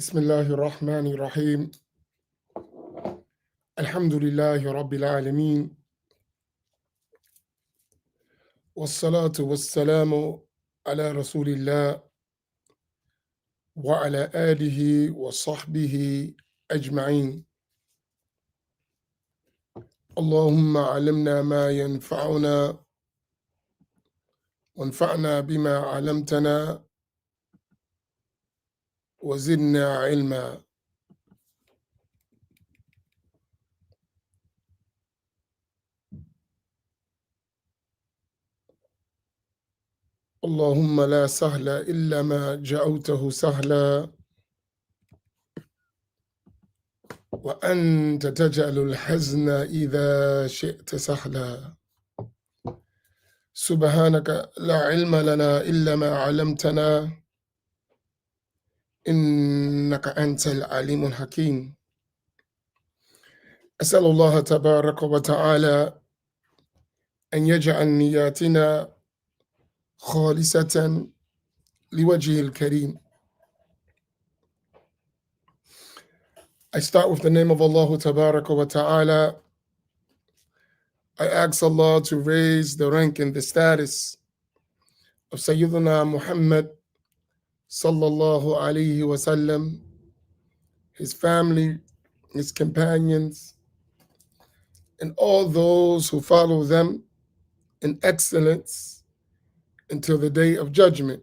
بسم الله الرحمن الرحيم. الحمد لله رب العالمين، والصلاة والسلام على رسول الله وعلى آله وصحبه أجمعين. اللهم علمنا ما ينفعنا وانفعنا بما علمتنا وزدنا علما. اللهم لا سهل إلا ما جعلته سهلا وأنت تجعل الحزن إذا شئت سهلا. سبحانك لا علم لنا إلا ما علمتنا إنك أنت العليم الحكيم. أسأل الله تبارك وتعالى أن يجعل نياتنا خالصة لوجهه الكريم. I start with the name of Allah Tabaraka wa Ta'ala. I ask Allah to raise the rank and the status of Sayyidina Muhammad sallallahu alayhi wa sallam, his family, his companions, and all those who follow them in excellence until the day of judgment.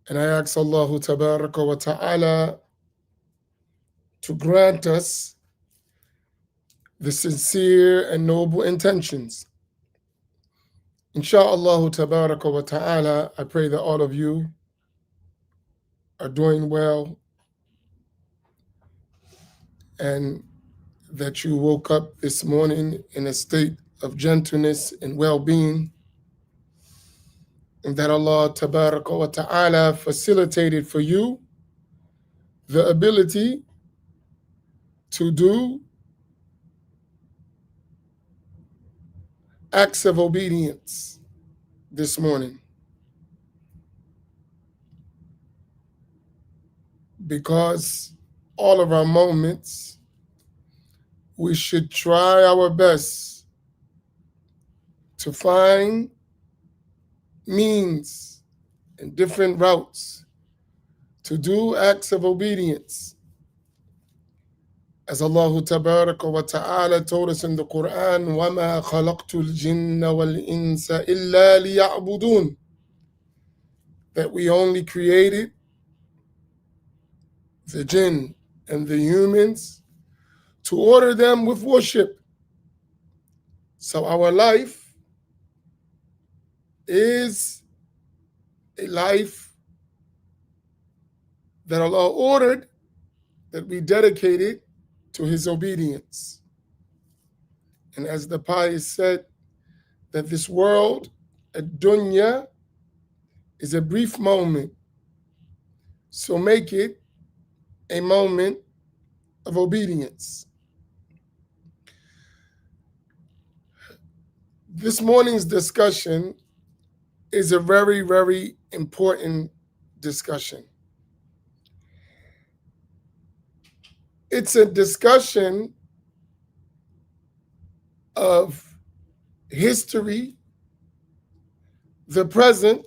And I ask Allah Tabaraka wa Ta'ala to grant us the sincere and noble intentions. Insha'Allah Tabaraka wa Ta'ala, I pray that all of you are doing well and that you woke up this morning in a state of gentleness and well-being, and that Allah Tabaraka wa Ta'ala facilitated for you the ability to do acts of obedience this morning. Because all of our moments, we should try our best to find means and different routes to do acts of obedience. As Allah Tabaraka wa Ta'ala told us in the Quran, وَمَا خَلَقْتُ الْجِنَّ وَالْإِنسَ إِلَّا لِيَعْبُدُونَ, that we only created the jinn and the humans to order them with worship. So our life is a life that Allah ordered that we dedicated to His obedience. And as the pious said, that this world, ad-dunya, is a brief moment. So make it a moment of obedience. This morning's discussion is a very, very important discussion. It's a discussion of history, the present,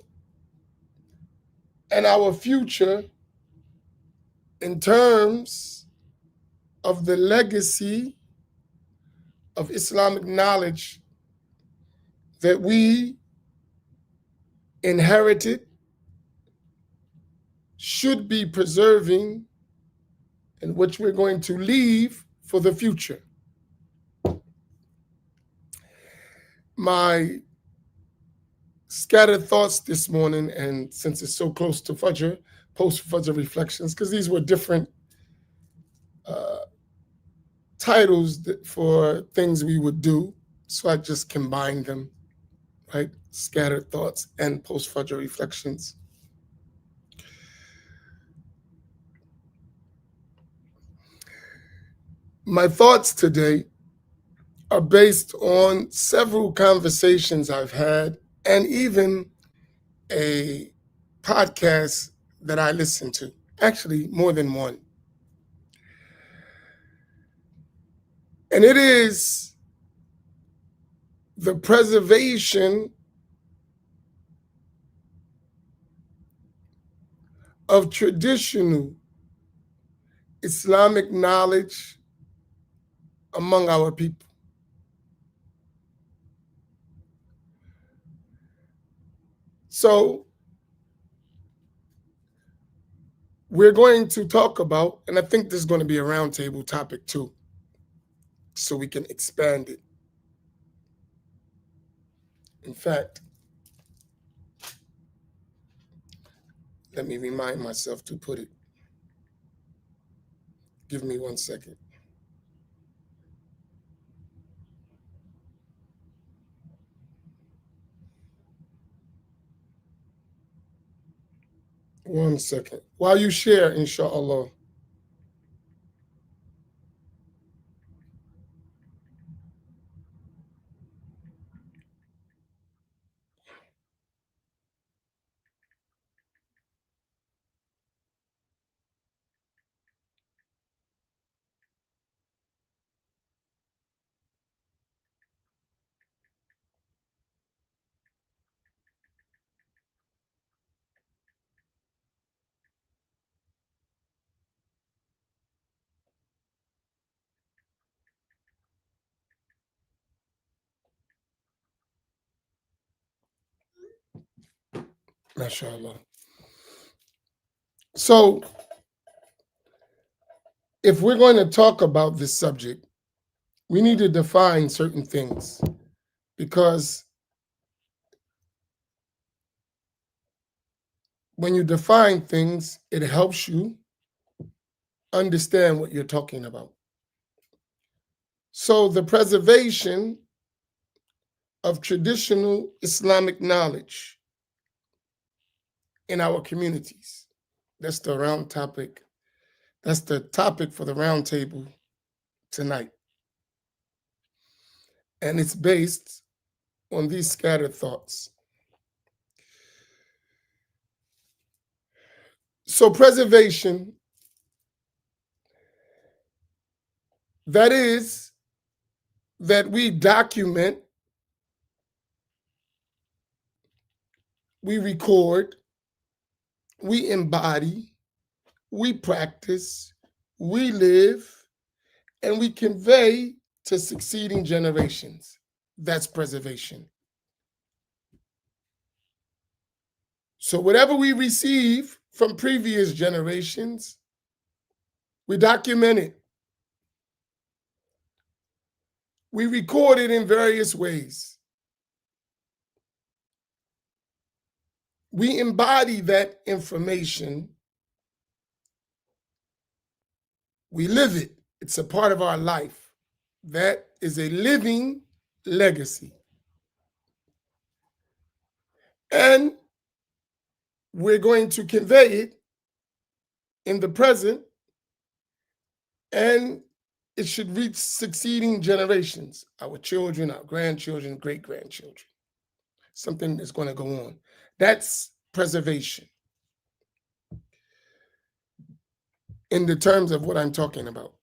and our future in terms of the legacy of Islamic knowledge that we inherited, should be preserving, and which we're going to leave for the future. My scattered thoughts this morning, and since it's so close to Fajr, post-Fajr reflections, because these were different titles for things we would do, so I just combined them, right? Scattered thoughts and post-Fajr reflections. My thoughts today are based on several conversations I've had and even a podcast that I listened to. Actually, more than one. And it is the preservation of traditional Islamic knowledge among our people. So we're going to talk about, and I think this is going to be a roundtable topic too, so we can expand it. In fact, let me remind myself to put it. Give me 1 second. One second. While you share, inshallah. MashaAllah. So, if we're going to talk about this subject, we need to define certain things because when you define things, it helps you understand what you're talking about. So, the preservation of traditional Islamic knowledge in our communities. That's the round topic. That's the topic for the round table tonight. And it's based on these scattered thoughts. So, preservation, that is, that we document, we record, we embody, we practice, we live, and we convey to succeeding generations. That's preservation. So, whatever we receive from previous generations, we document it. We record it in various ways. We embody that information. We live it. It's a part of our life. That is a living legacy. And we're going to convey it in the present, and it should reach succeeding generations, our children, our grandchildren, great-grandchildren. Something that's going to go on. That's preservation in the terms of what I'm talking about.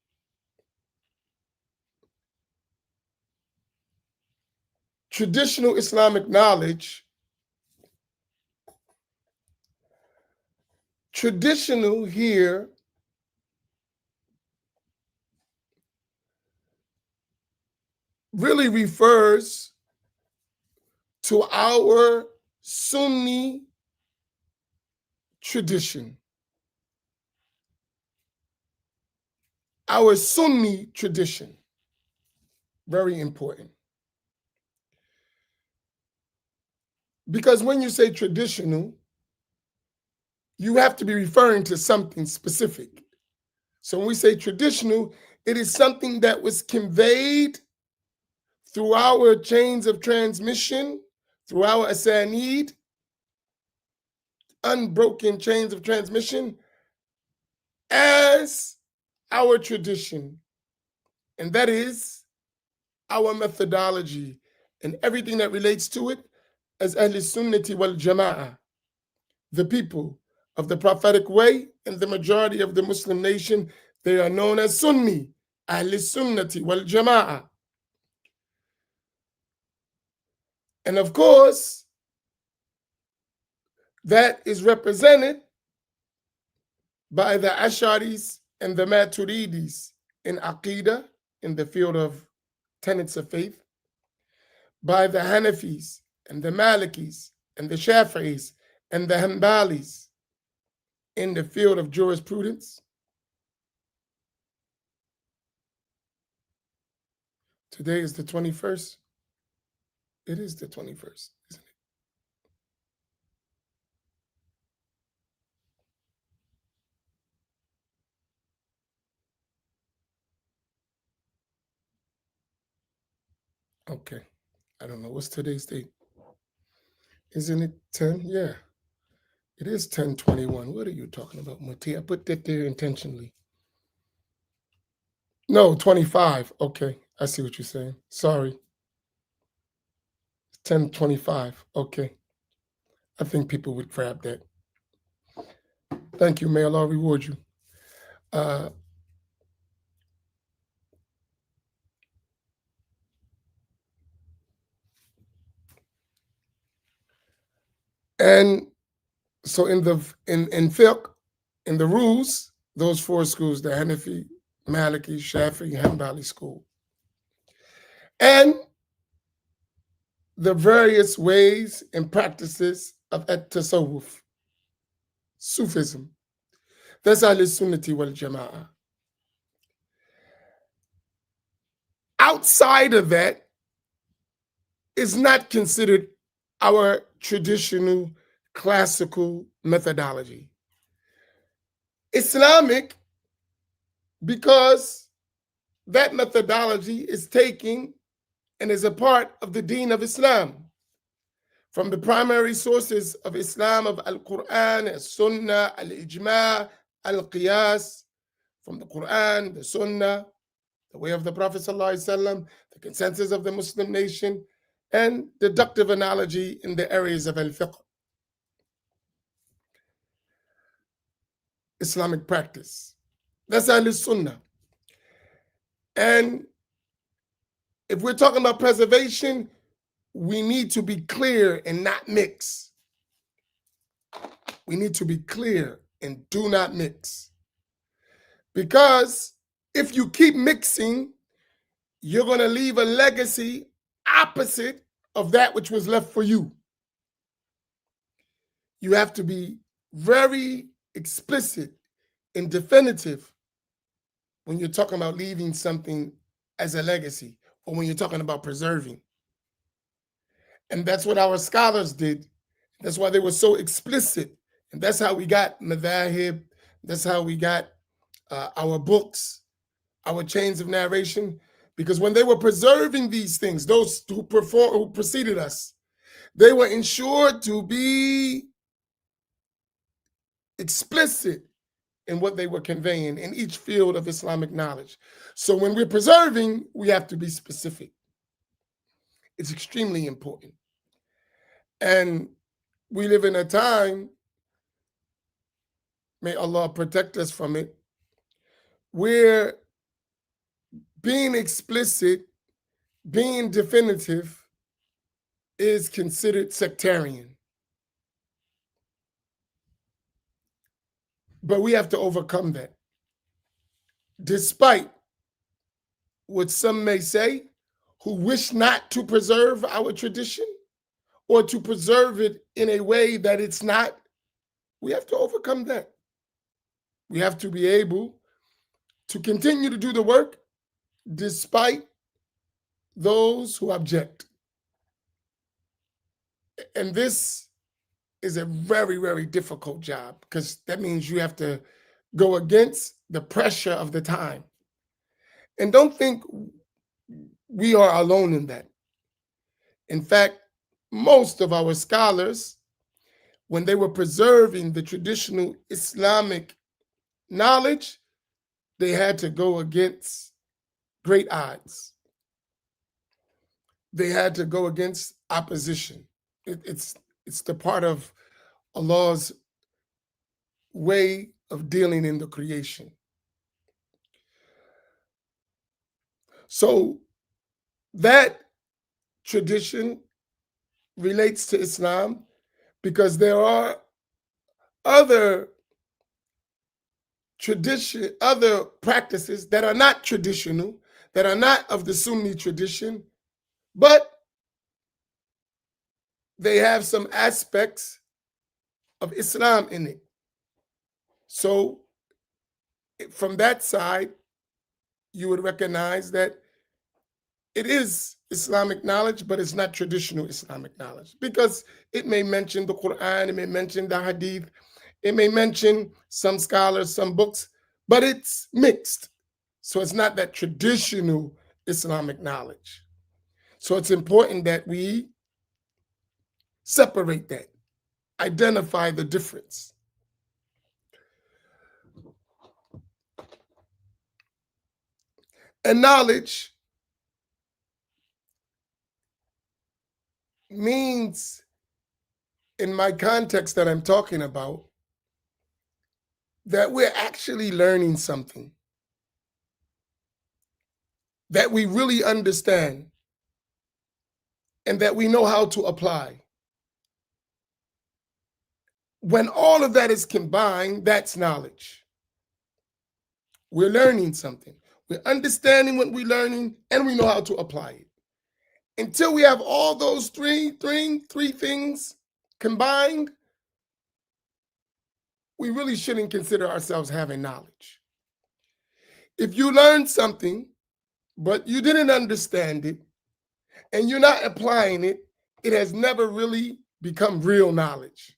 Traditional Islamic knowledge, traditional here really refers to our Sunni tradition. Our Sunni tradition. Very important. Because when you say traditional, you have to be referring to something specific. So when we say traditional, it is something that was conveyed through our chains of transmission, through our asanid, unbroken chains of transmission, as our tradition. And that is our methodology and everything that relates to it as Ahl Sunnati wal Jama'ah, the people of the prophetic way, and the majority of the Muslim nation, they are known as Sunni, Ahl Sunnati wal Jama'ah. And of course, that is represented by the Asharis and the Maturidis in Aqidah, in the field of tenets of faith, by the Hanafis and the Malikis and the Shafi'is and the Hanbalis in the field of jurisprudence. Today is the 21st. It is the 21st, isn't it? Okay. I don't know. What's today's date? Isn't it 10? Yeah. It is 10/21. What are you talking about, Muti? I put that there intentionally. No, 25. Okay. I see what you're saying. Sorry. 10/25. Okay. I think people would grab that. Thank you. May Allah reward you. And so in fiqh, in the rules, those four schools, the Hanafi, Maliki, Shafi'i, Hanbali school, and the various ways and practices of at-tasawwuf, Sufism. That's Ahl Sunnati wal Jama'ah. Outside of that is not considered our traditional classical methodology. Islamic, because that methodology is taking and is a part of the deen of Islam. From the primary sources of Islam of Al-Quran, Al-Sunnah, Al-Ijma', Al-Qiyas, from the Quran, the Sunnah, the way of the Prophet ﷺ, the consensus of the Muslim nation, and deductive analogy in the areas of al-fiqh, Islamic practice. That's Ahl-Sunnah. And if we're talking about preservation, we need to be clear and not mix. We need to be clear and do not mix. Because if you keep mixing, you're going to leave a legacy opposite of that which was left for you. You have to be very explicit and definitive when you're talking about leaving something as a legacy or when you're talking about preserving. And that's what our scholars did. That's why they were so explicit. And that's how we got madhahib. That's how we got our books, our chains of narration. Because when they were preserving these things, those who preceded us, they were ensured to be explicit in what they were conveying in each field of Islamic knowledge. So when we're preserving, we have to be specific. It's extremely important. And we live in a time, may Allah protect us from it, where being explicit, being definitive is considered sectarian. But we have to overcome that. Despite what some may say, who wish not to preserve our tradition or to preserve it in a way that it's not, we have to overcome that. We have to be able to continue to do the work despite those who object. And this is a very, very difficult job because that means you have to go against the pressure of the time. And don't think we are alone in that. In fact, most of our scholars, when they were preserving the traditional Islamic knowledge, they had to go against great odds. They had to go against opposition. It's the part of Allah's way of dealing in the creation. So that tradition relates to Islam because there are other other practices that are not traditional, that are not of the Sunni tradition, but they have some aspects of Islam in it. So from that side, you would recognize that it is Islamic knowledge, but it's not traditional Islamic knowledge because it may mention the Quran, it may mention the Hadith, it may mention some scholars, some books, but it's mixed. So it's not that traditional Islamic knowledge. So it's important that we separate that, identify the difference. And knowledge means, in my context that I'm talking about, that we're actually learning something that we really understand and that we know how to apply. When all of that is combined, that's knowledge. We're learning something. We're understanding what we're learning and we know how to apply it. Until we have all those three things combined, we really shouldn't consider ourselves having knowledge. If you learned something, but you didn't understand it, and you're not applying it, it has never really become real knowledge.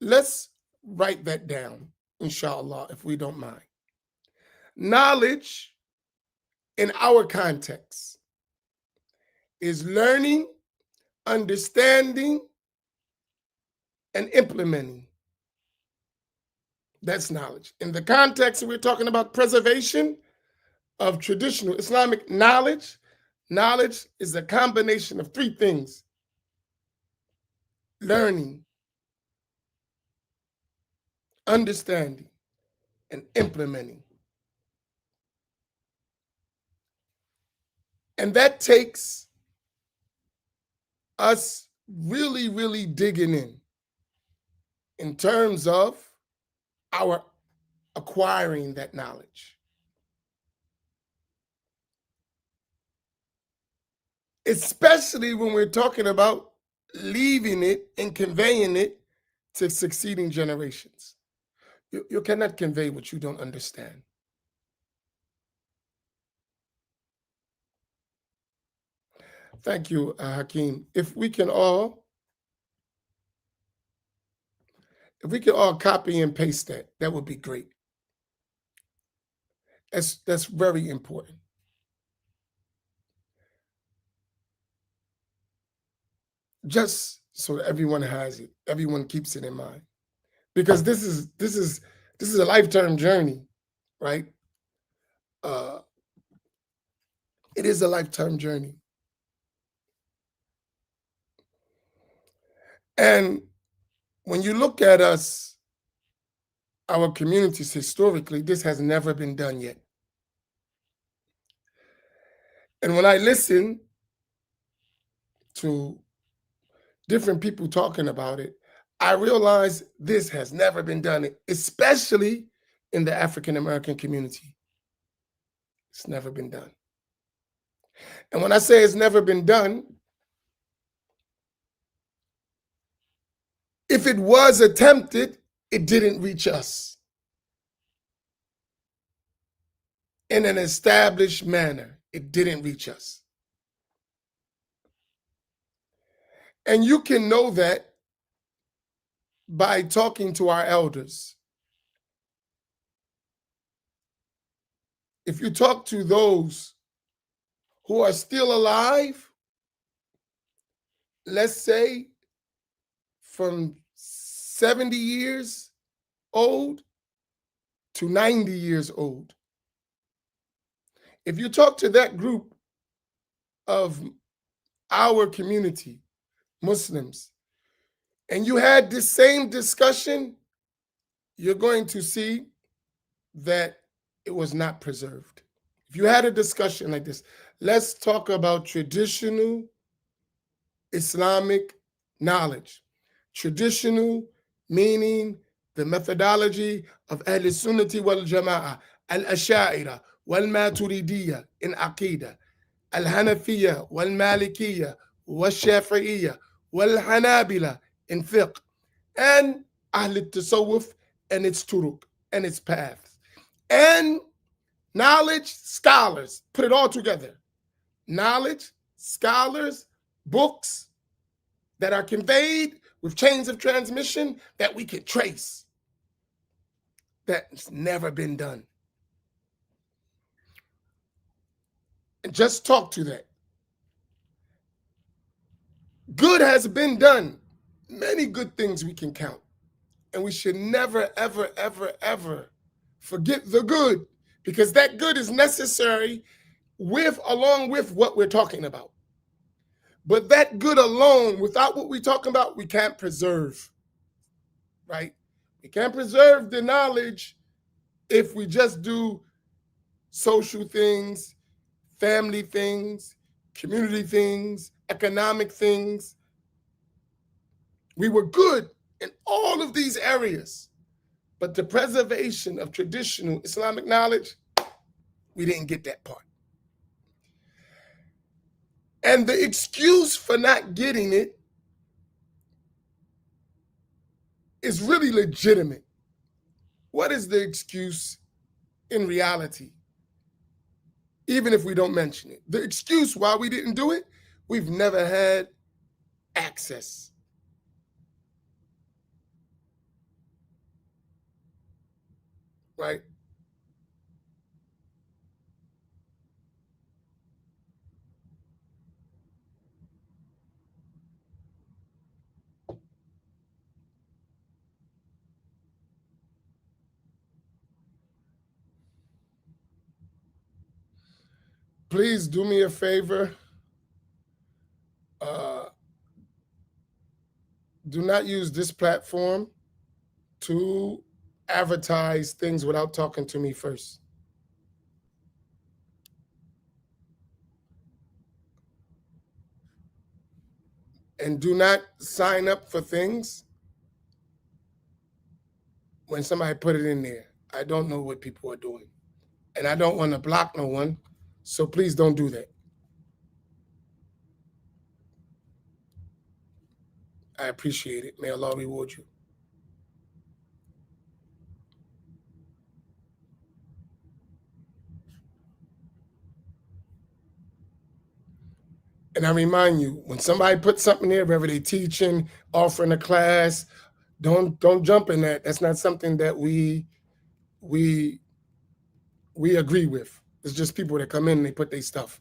Let's write that down, inshallah, if we don't mind. Knowledge in our context is learning, understanding, and implementing. That's knowledge. In the context, we're talking about preservation of traditional Islamic knowledge. Knowledge is a combination of three things: learning, understanding, and implementing. And that takes us really, really digging in terms of our acquiring that knowledge. Especially when we're talking about leaving it and conveying it to succeeding generations. You cannot convey what you don't understand. Thank you, Hakeem. If we can all copy and paste that, that would be great. That's very important. Just so that everyone has it, everyone keeps it in mind, because this is a lifetime journey, right? It is a lifetime journey, and when you look at us, our communities historically, this has never been done yet. And when I listen to different people talking about it, I realize this has never been done, especially in the African American community. It's never been done. And when I say it's never been done, if it was attempted, it didn't reach us in an established manner. It didn't reach us. And you can know that by talking to our elders. If you talk to those who are still alive, let's say from 70 years old to 90 years old, if you talk to that group of our community, Muslims, and you had this same discussion, you're going to see that it was not preserved. If you had a discussion like this, let's talk about traditional Islamic knowledge. Traditional meaning the methodology of Ahl Sunnati wal Jama'ah, Al Asha'ira wal Maturidiyya in Aqidah, Al Hanafiyya wal Malikiyya wal Shafi'iyya wal Hanabila in fiqh, and Ahl Tasawwuf and its turuq and its paths. And knowledge, scholars, put it all together. Knowledge, scholars, books that are conveyed with chains of transmission that we can trace. That's never been done. And just talk to that. Good has been done. Many good things we can count. And we should never, ever, ever, ever forget the good, because that good is necessary along with what we're talking about. But that good alone, without what we're talking about, we can't preserve, right? We can't preserve the knowledge if we just do social things, family things, community things, economic things. We were good in all of these areas, but the preservation of traditional Islamic knowledge, we didn't get that part. And the excuse for not getting it is really legitimate. What is the excuse in reality? Even if we don't mention it. The excuse why we didn't do it, we've never had access. Right? Please do me a favor. Do not use this platform to advertise things without talking to me first. And do not sign up for things when somebody put it in there. I don't know what people are doing. And I don't want to block no one. So please don't do that. I appreciate it. May Allah reward you. And I remind you, when somebody puts something there, whether they teaching, offering a class, don't jump in that. That's not something that we agree with. It's just people that come in and they put their stuff.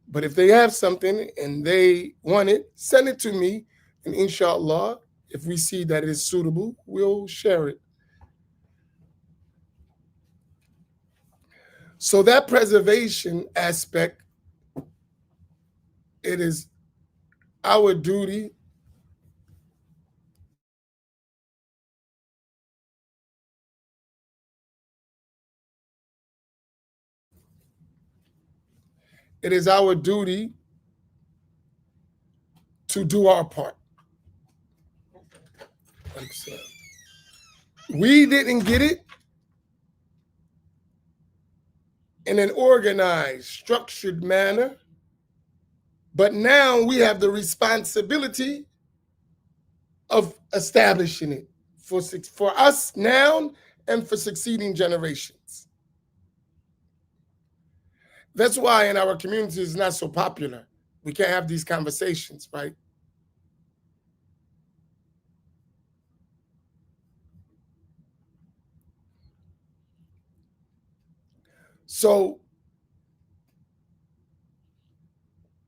But if they have something and they want it, send it to me. And inshallah, if we see that it is suitable, we'll share it. So that preservation aspect, it is our duty to do our part. We didn't get it in an organized, structured manner, but now we have the responsibility of establishing it for us now and for succeeding generations. That's why in our community it's not so popular. We can't have these conversations, right? So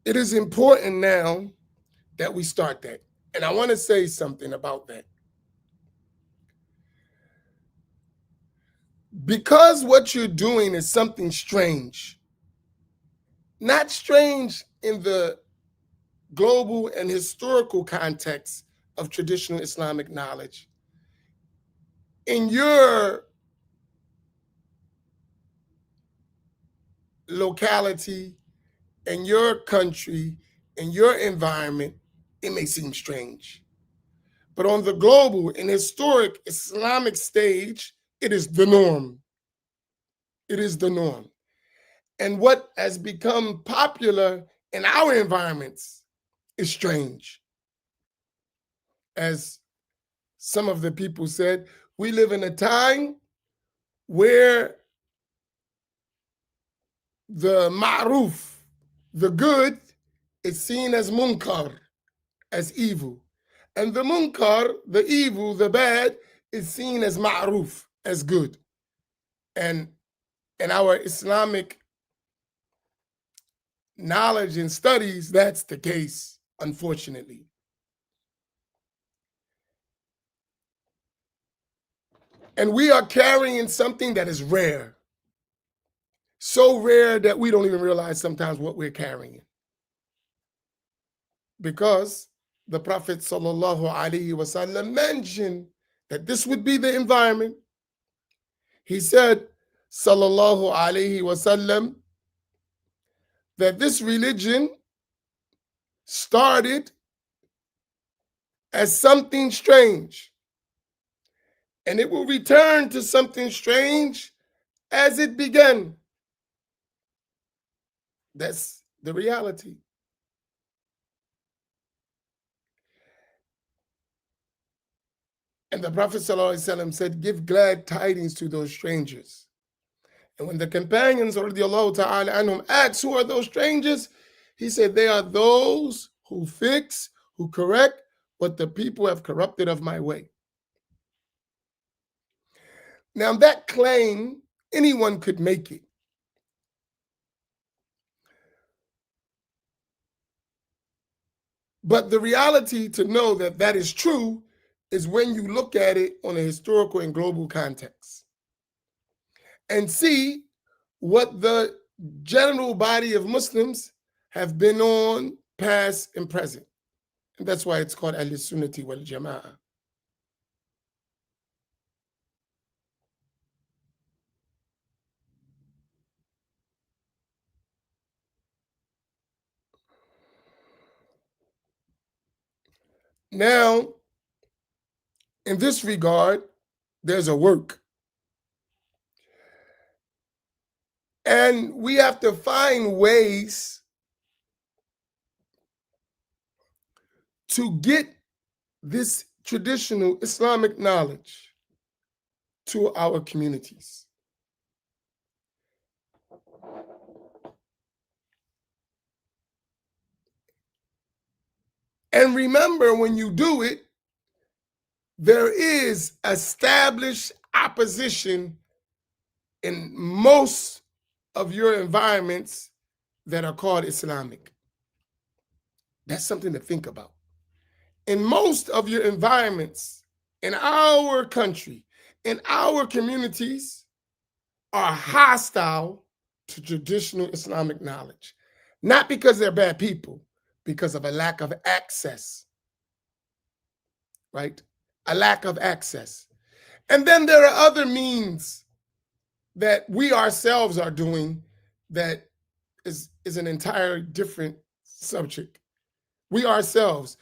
it is important now that we start that. And I want to say something about that. Because what you're doing is something strange, not strange in the global and historical context of traditional Islamic knowledge in your locality, in your country, in your environment, it may seem strange. But on the global and historic Islamic stage, it is the norm. It is the norm. And what has become popular in our environments is strange. As some of the people said, we live in a time where the ma'ruf, the good, is seen as munkar, as evil. And the munkar, the evil, the bad, is seen as ma'ruf, as good. And in our Islamic knowledge and studies, that's the case, unfortunately. And we are carrying something that is rare. So rare that we don't even realize sometimes what we're carrying. Because the Prophet sallallahu alaihi wasallam mentioned that this would be the environment. He said, sallallahu alaihi wasallam, that this religion started as something strange, and it will return to something strange as it began. That's the reality. And the Prophet ﷺ said, give glad tidings to those strangers. And when the companions radiallahu ta'ala anhum asked, who are those strangers? He said, they are those who fix, who correct what the people have corrupted of my way. Now that claim, anyone could make it. But the reality to know that that is true is when you look at it on a historical and global context and see what the general body of Muslims have been on, past and present. And that's why it's called Ahl-Sunnati wal Jama'ah. Now, in this regard, there's a work. And we have to find ways to get this traditional Islamic knowledge to our communities. And remember, when you do it, there is established opposition in most of your environments that are called Islamic. That's something to think about. In most of your environments, in our country, in our communities, are hostile to traditional Islamic knowledge. Not because they're bad people, because of a lack of access, right? A lack of access. And then there are other means that we ourselves are doing that is an entire different subject. We ourselves,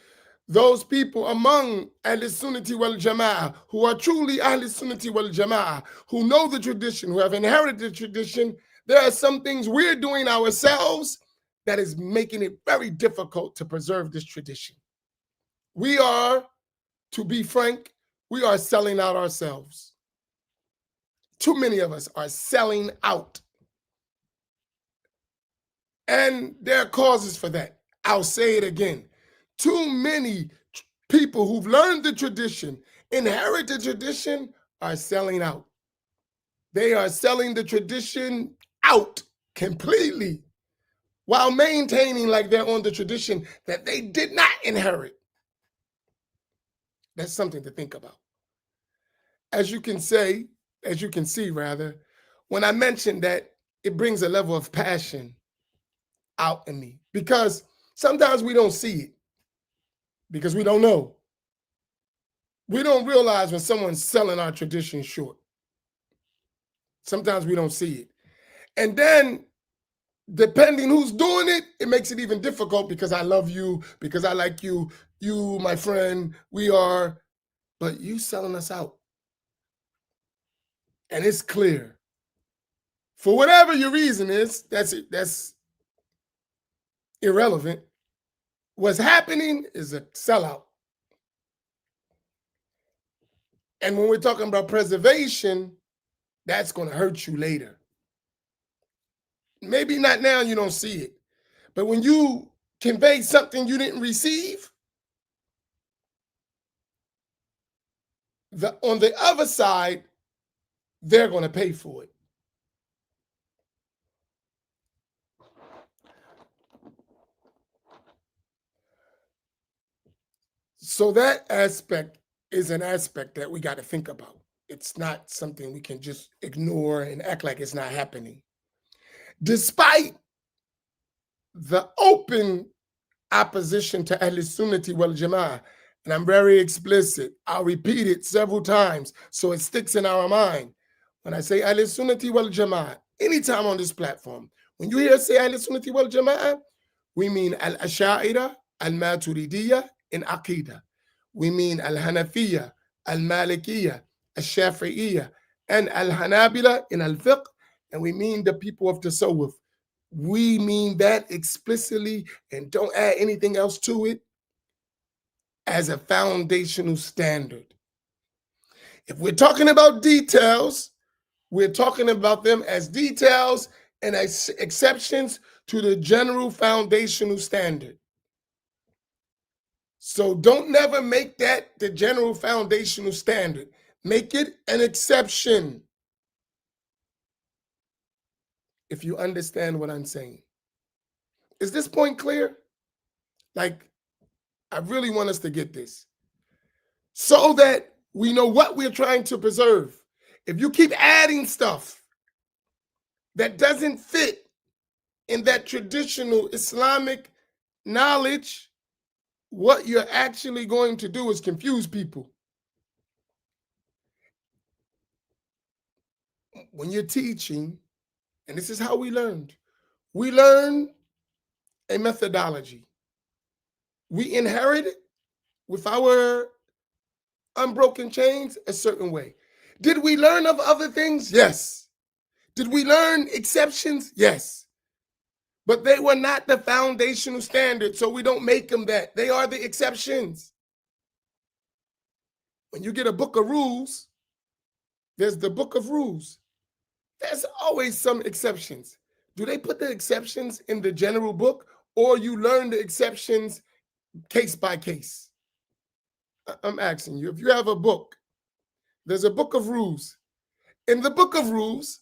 those people among Ahl-Sunnati wal Jama'ah who are truly Ahl-Sunnati wal Jama'ah, who know the tradition, who have inherited the tradition, there are some things we're doing ourselves that is making it very difficult to preserve this tradition. We are, to be frank, we are selling out ourselves. Too many of us are selling out. And there are causes for that. I'll say it again. Too many people who've learned the tradition, inherited tradition, are selling out. They are selling the tradition out completely while maintaining like they're on the tradition that they did not inherit. That's something to think about. As you can see, when I mentioned that, it brings a level of passion out in me because sometimes we don't see it because we don't know. We don't realize when someone's selling our tradition short. Sometimes we don't see it. And then, depending who's doing it, it makes it even difficult because I love you, because I like you, my friend, we are, but you selling us out. And it's clear. For whatever your reason is, that's irrelevant. What's happening is a sellout. And when we're talking about preservation, that's going to hurt you later. Maybe not now, you don't see it. But when you convey something you didn't receive, on the other side, they're going to pay for it. So that aspect is an aspect that we got to think about. It's not something we can just ignore and act like it's not happening. Despite the open opposition to Ahl Sunnati wal Jama'ah, and I'm very explicit, I'll repeat it several times so it sticks in our mind. When I say Ahl Sunnati wal Jama'ah, anytime on this platform, when you hear us say Ahl Sunnati wal Jama'ah, we mean Al-Asha'ira, Al-Maturidiyya in Aqidah. We mean Al-Hanafiyya, Al-Malikiyya, Al-Shafi'iyya, and Al-Hanabila in Al-Fiqh, and we mean the people of Tasawwuf. We mean that explicitly and don't add anything else to it as a foundational standard. If we're talking about details, we're talking about them as details and as exceptions to the general foundational standard. So don't never make that the general foundational standard. Make it an exception. If you understand what I'm saying. Is this point clear? Like, I really want us to get this so that we know what we're trying to preserve. If you keep adding stuff that doesn't fit in that traditional Islamic knowledge, what you're actually going to do is confuse people. When you're teaching, and this is how we learned, we learn a methodology. We inherit it with our unbroken chains a certain way. Did we learn of other things? Yes. Did we learn exceptions? Yes. But they were not the foundational standard, so we don't make them that. They are the exceptions. When you get a book of rules, there's the book of rules. There's always some exceptions. Do they put the exceptions in the general book, or you learn the exceptions case by case? I'm asking you, if you have a book, there's a book of rules. In the book of rules,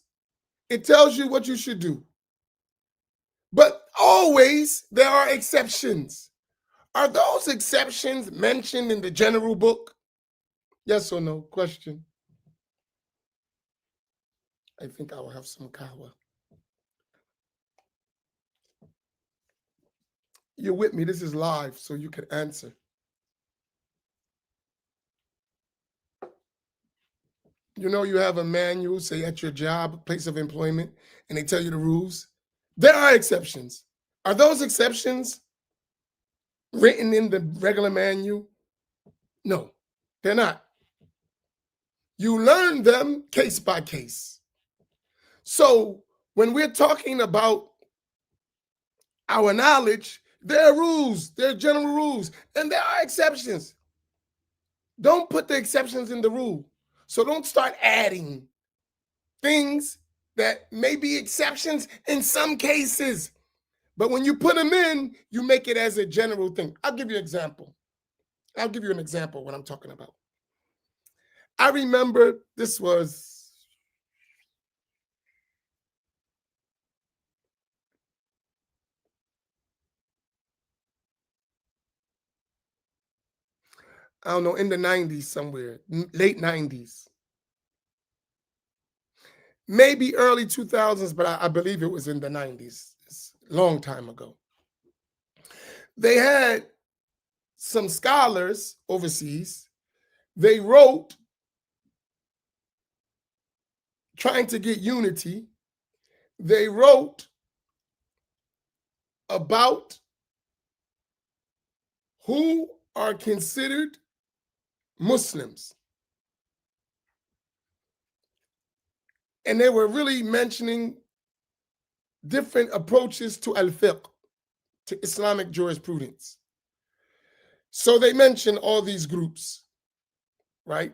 it tells you what you should do. But always there are exceptions. Are those exceptions mentioned in the general book? Yes or no? Question. I think I will have some kawa. You're with me. This is live, so you can answer. You know, you have a manual, say at your job, place of employment, and they tell you the rules. There are exceptions. Are those exceptions written in the regular manual? No, they're not. You learn them case by case. So when we're talking about our knowledge, there are rules, there are general rules, and there are exceptions. Don't put the exceptions in the rule. So don't start adding things that may be exceptions in some cases. But when you put them in, you make it as a general thing. I'll give you an example. I'll give you an example of what I'm talking about. I remember this was, I don't know, in the 90s somewhere, late 90s. Maybe early 2000s, but I believe it was in the 90s. It's a long time ago. They had some scholars overseas They wrote trying to get unity. They wrote about who are considered Muslims. And they were really mentioning different approaches to al-fiqh, to Islamic jurisprudence. So they mentioned all these groups, right?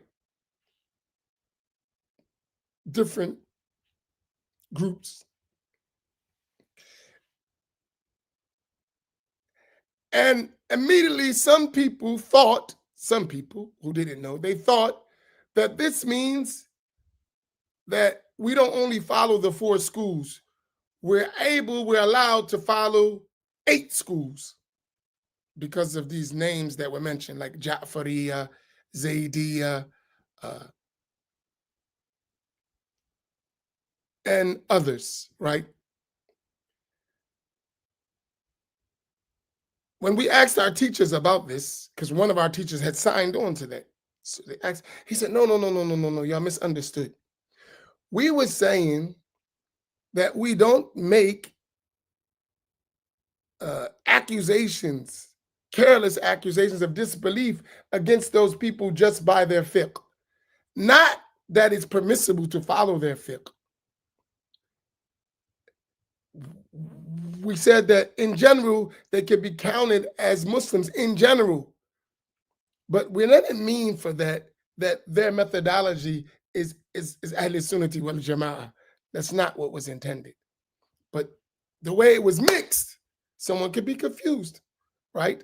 Different groups. And immediately some people who didn't know, they thought that this means that we don't only follow the 4 schools, we're allowed to follow 8 schools because of these names that were mentioned, like Ja'fariya, Zaydiya, and others, right? When we asked our teachers about this, because one of our teachers had signed on to that, so they asked, he said, no, y'all misunderstood. We were saying that we don't make accusations, careless accusations of disbelief against those people just by their fiqh. Not that it's permissible to follow their fiqh. We said that in general, they could be counted as Muslims in general. But we didn't mean for that their methodology is Ahl Sunnati wal Jama'ah. That's not what was intended. But the way it was mixed, someone could be confused, right?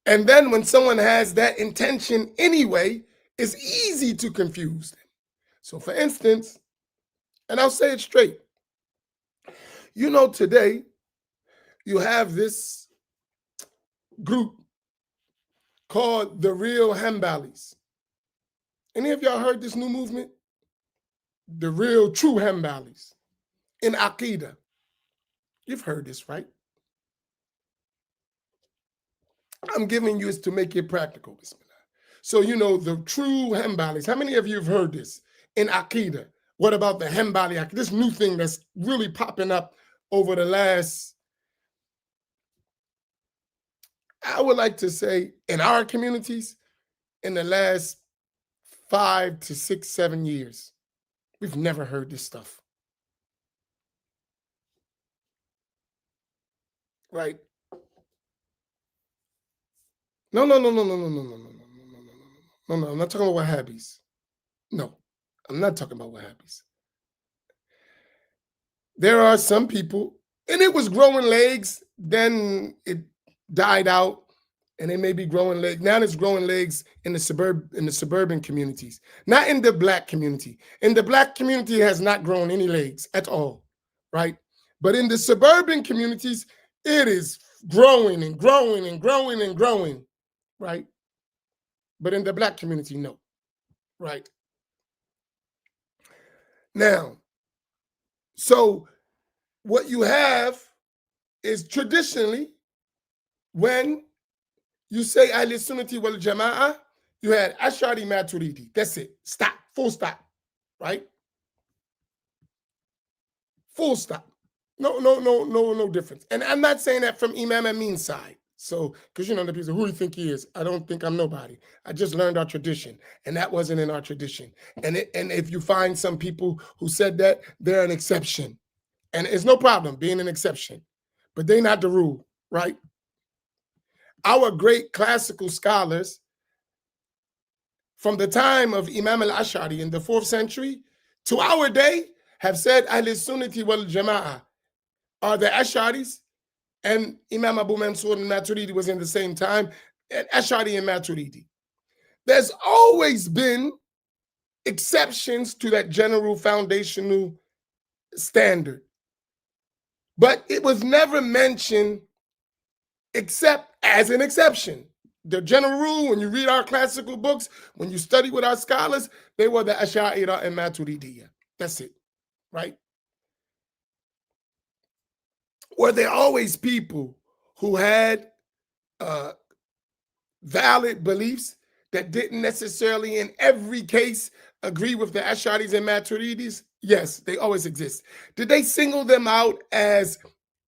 And then when someone has that intention anyway, it's easy to confuse them. So for instance, and I'll say it straight, today you have this group called the Real Hanbalis. Any of y'all heard this new movement? The Real True Hanbalis in Aqidah. You've heard this, right? I'm giving you this to make it practical. So, the true Hanbalis. How many of you have heard this in Aqidah? What about the Hanbali? This new thing that's really popping up over the last, I would like to say, in our communities, in the last 5 to 6, 7 years. We've never heard this stuff. Right? No. No, I'm not talking about Wahhabis. No, I'm not talking about Wahhabis. There are some people, and it was growing legs, then it died out, and it may be growing legs. Now it's growing legs in the suburban communities, not in the Black community. In the Black community, it has not grown any legs at all, right? But in the suburban communities, it is growing and growing and growing and growing, right? But in the Black community, no, right? Now, so what you have is traditionally, when you say Ahl Sunnati wal Jama'ah, you had Ash'ari Maturidi. That's it. Stop. Full stop. Right? Full stop. No difference. And I'm not saying that from Imam Amin's side. So, because the people say, who do you think he is? I don't think I'm nobody. I just learned our tradition, and that wasn't in our tradition. And if you find some people who said that, they're an exception. And it's no problem being an exception, but they're not the rule, right? Our great classical scholars from the time of Imam al-Ash'ari in the 4th century to our day have said Ahl Sunnati wal Jama'ah are the Ash'aris, and Imam Abu Mansur al-Maturidi was in the same time, and Ash'ari and Maturidi. There's always been exceptions to that general foundational standard, but it was never mentioned except as an exception. The general rule, when you read our classical books, when you study with our scholars, they were the Ash'a'ira and Maturidiyya. That's it, right? Were there always people who had valid beliefs? that didn't necessarily in every case agree with the Ash'aris and Maturidis? Yes, they always exist. Did they single them out as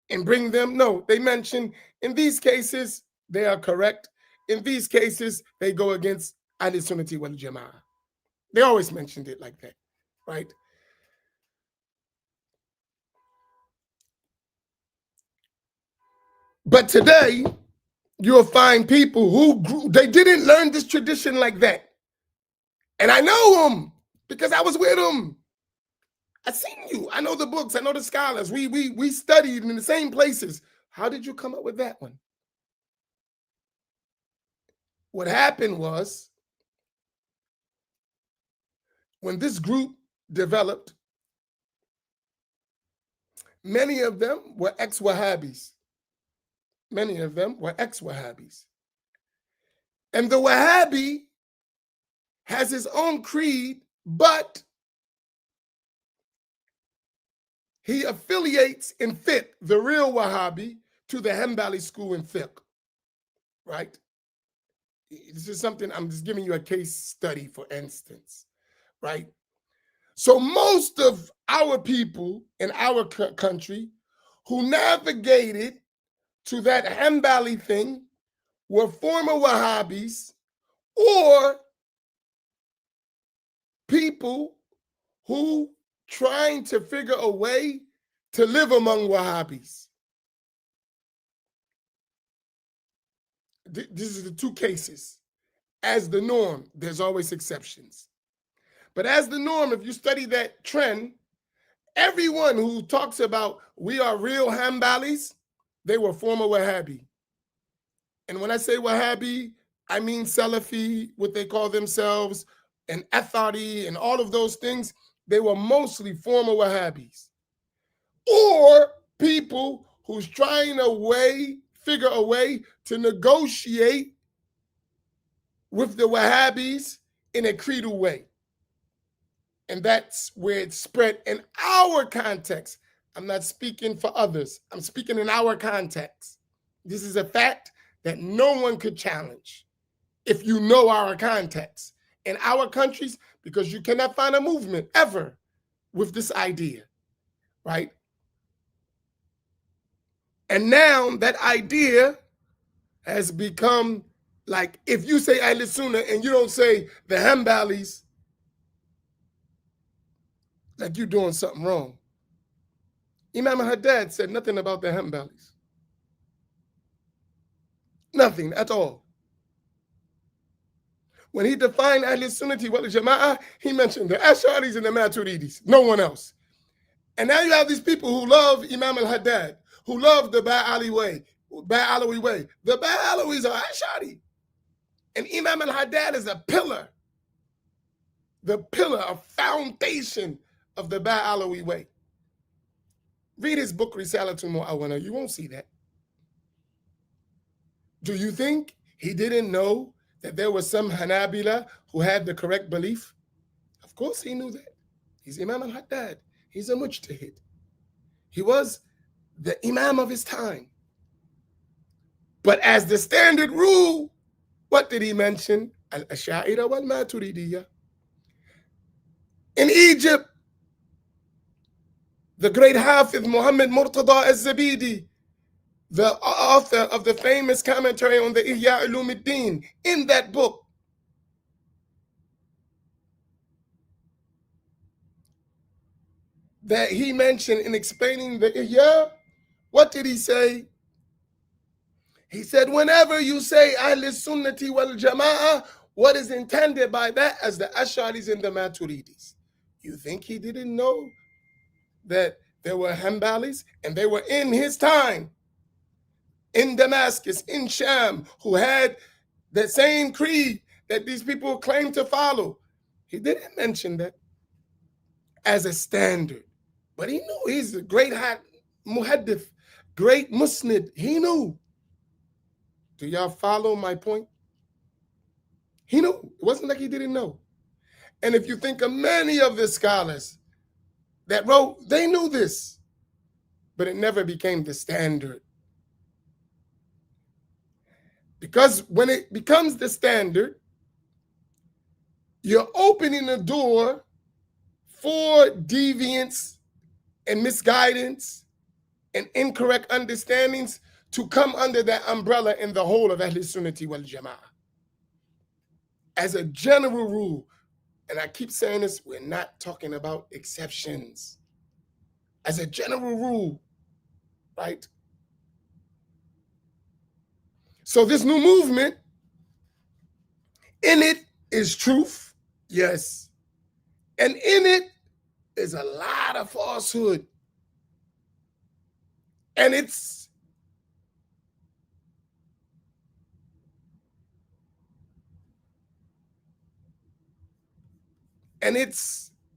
and bring them? No, they mentioned in these cases they are correct. In these cases, they go against Ahl Sunnati wal Jama'ah. They always mentioned it like that, right? But today, you'll find people who they didn't learn this tradition like that. And I know them because I was with them. I seen you. I know the books. I know the scholars. We studied in the same places. How did you come up with that one? What happened was when this group developed, many of them were ex-Wahhabis. Many of them were ex-Wahhabis. And the Wahhabi has his own creed, but he affiliates in fiqh, the real Wahhabi, to the Hanbali school in fiqh, right? This is something, I'm just giving you a case study, for instance, right? So most of our people in our country who navigated to that Hanbali thing were former Wahhabis or people who trying to figure a way to live among Wahhabis. This is the two cases. As the norm, there's always exceptions. But as the norm, if you study that trend, everyone who talks about we are real Hanbalis, they were former Wahhabi. And when I say Wahhabi, I mean Salafi, what they call themselves, and Athari, and all of those things. They were mostly former Wahhabis. Or people who's trying to figure a way to negotiate with the Wahhabis in a creedal way. And that's where it's spread in our context. I'm not speaking for others. I'm speaking in our context. This is a fact that no one could challenge if you know our context. In our countries, because you cannot find a movement ever with this idea, right? And now that idea has become like, if you say Ahl Sunnah and you don't say the Hanbalis, like you're doing something wrong. Imam Haddad said nothing about the Hanbalis. Nothing at all. When he defined Ahl Sunnati wal Jama'ah, he mentioned the Ash'aris and the Maturidis, no one else. And now you have these people who love Imam al-Haddad, who love the Ba'alawi way. The Ba'alawis are Ash'ari. And Imam al-Haddad is a pillar, a foundation of the Ba'alawi way. Read his book, Risalatul Mu'awana. You won't see that. Do you think he didn't know that there was some Hanabila who had the correct belief? Of course he knew that. He's Imam al-Haddad. He's a mujtahid. He was the Imam of his time. But as the standard rule, what did he mention? Al-Ash'a'ira wal-Maturidiyya. In Egypt, the great Hafiz Muhammad Murtada al-Zabidi, the author of the famous commentary on the Ihya Ulumuddin, in that book, that he mentioned in explaining the Ihya, what did he say? He said, whenever you say Ahl Sunnati wal Jama'ah, what is intended by that as the Ash'aris and the Maturidis? You think he didn't know that there were Hanbalis and they were in his time, in Damascus, in Sham, who had the same creed that these people claim to follow? He didn't mention that as a standard, but he knew he's a great muhaddith, great musnid. He knew. Do y'all follow my point? He knew. It wasn't like he didn't know. And if you think of many of the scholars that wrote, they knew this, but it never became the standard. Because when it becomes the standard, you're opening the door for deviance and misguidance and incorrect understandings to come under that umbrella in the whole of Ahl Sunnati wal Jama'ah. As a general rule, and I keep saying this, we're not talking about exceptions. As a general rule, right? So this new movement, in it is truth, yes. And in it is a lot of falsehood. And it's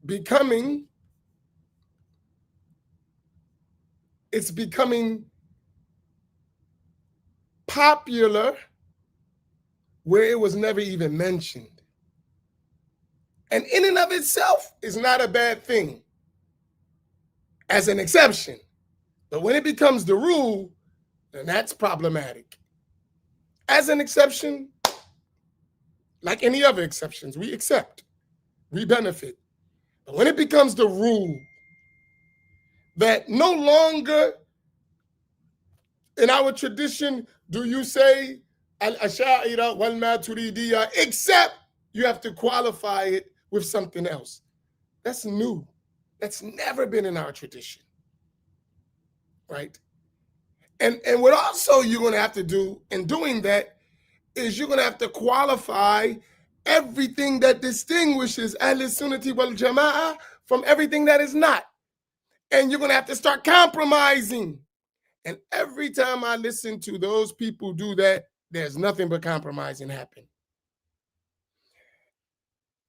becoming popular where it was never even mentioned. And in and of itself is not a bad thing as an exception. But when it becomes the rule, then that's problematic. As an exception, like any other exceptions, we accept, we benefit. But when it becomes the rule that no longer in our tradition do you say al-asha'ira wal-maturidiyya, except you have to qualify it with something else. That's new. That's never been in our tradition, right? And what also you're going to have to do in doing that is you're going to have to qualify everything that distinguishes Ahl Sunnati wal Jama'ah from everything that is not. And you're going to have to start compromising. And every time I listen to those people do that, there's nothing but compromising happen.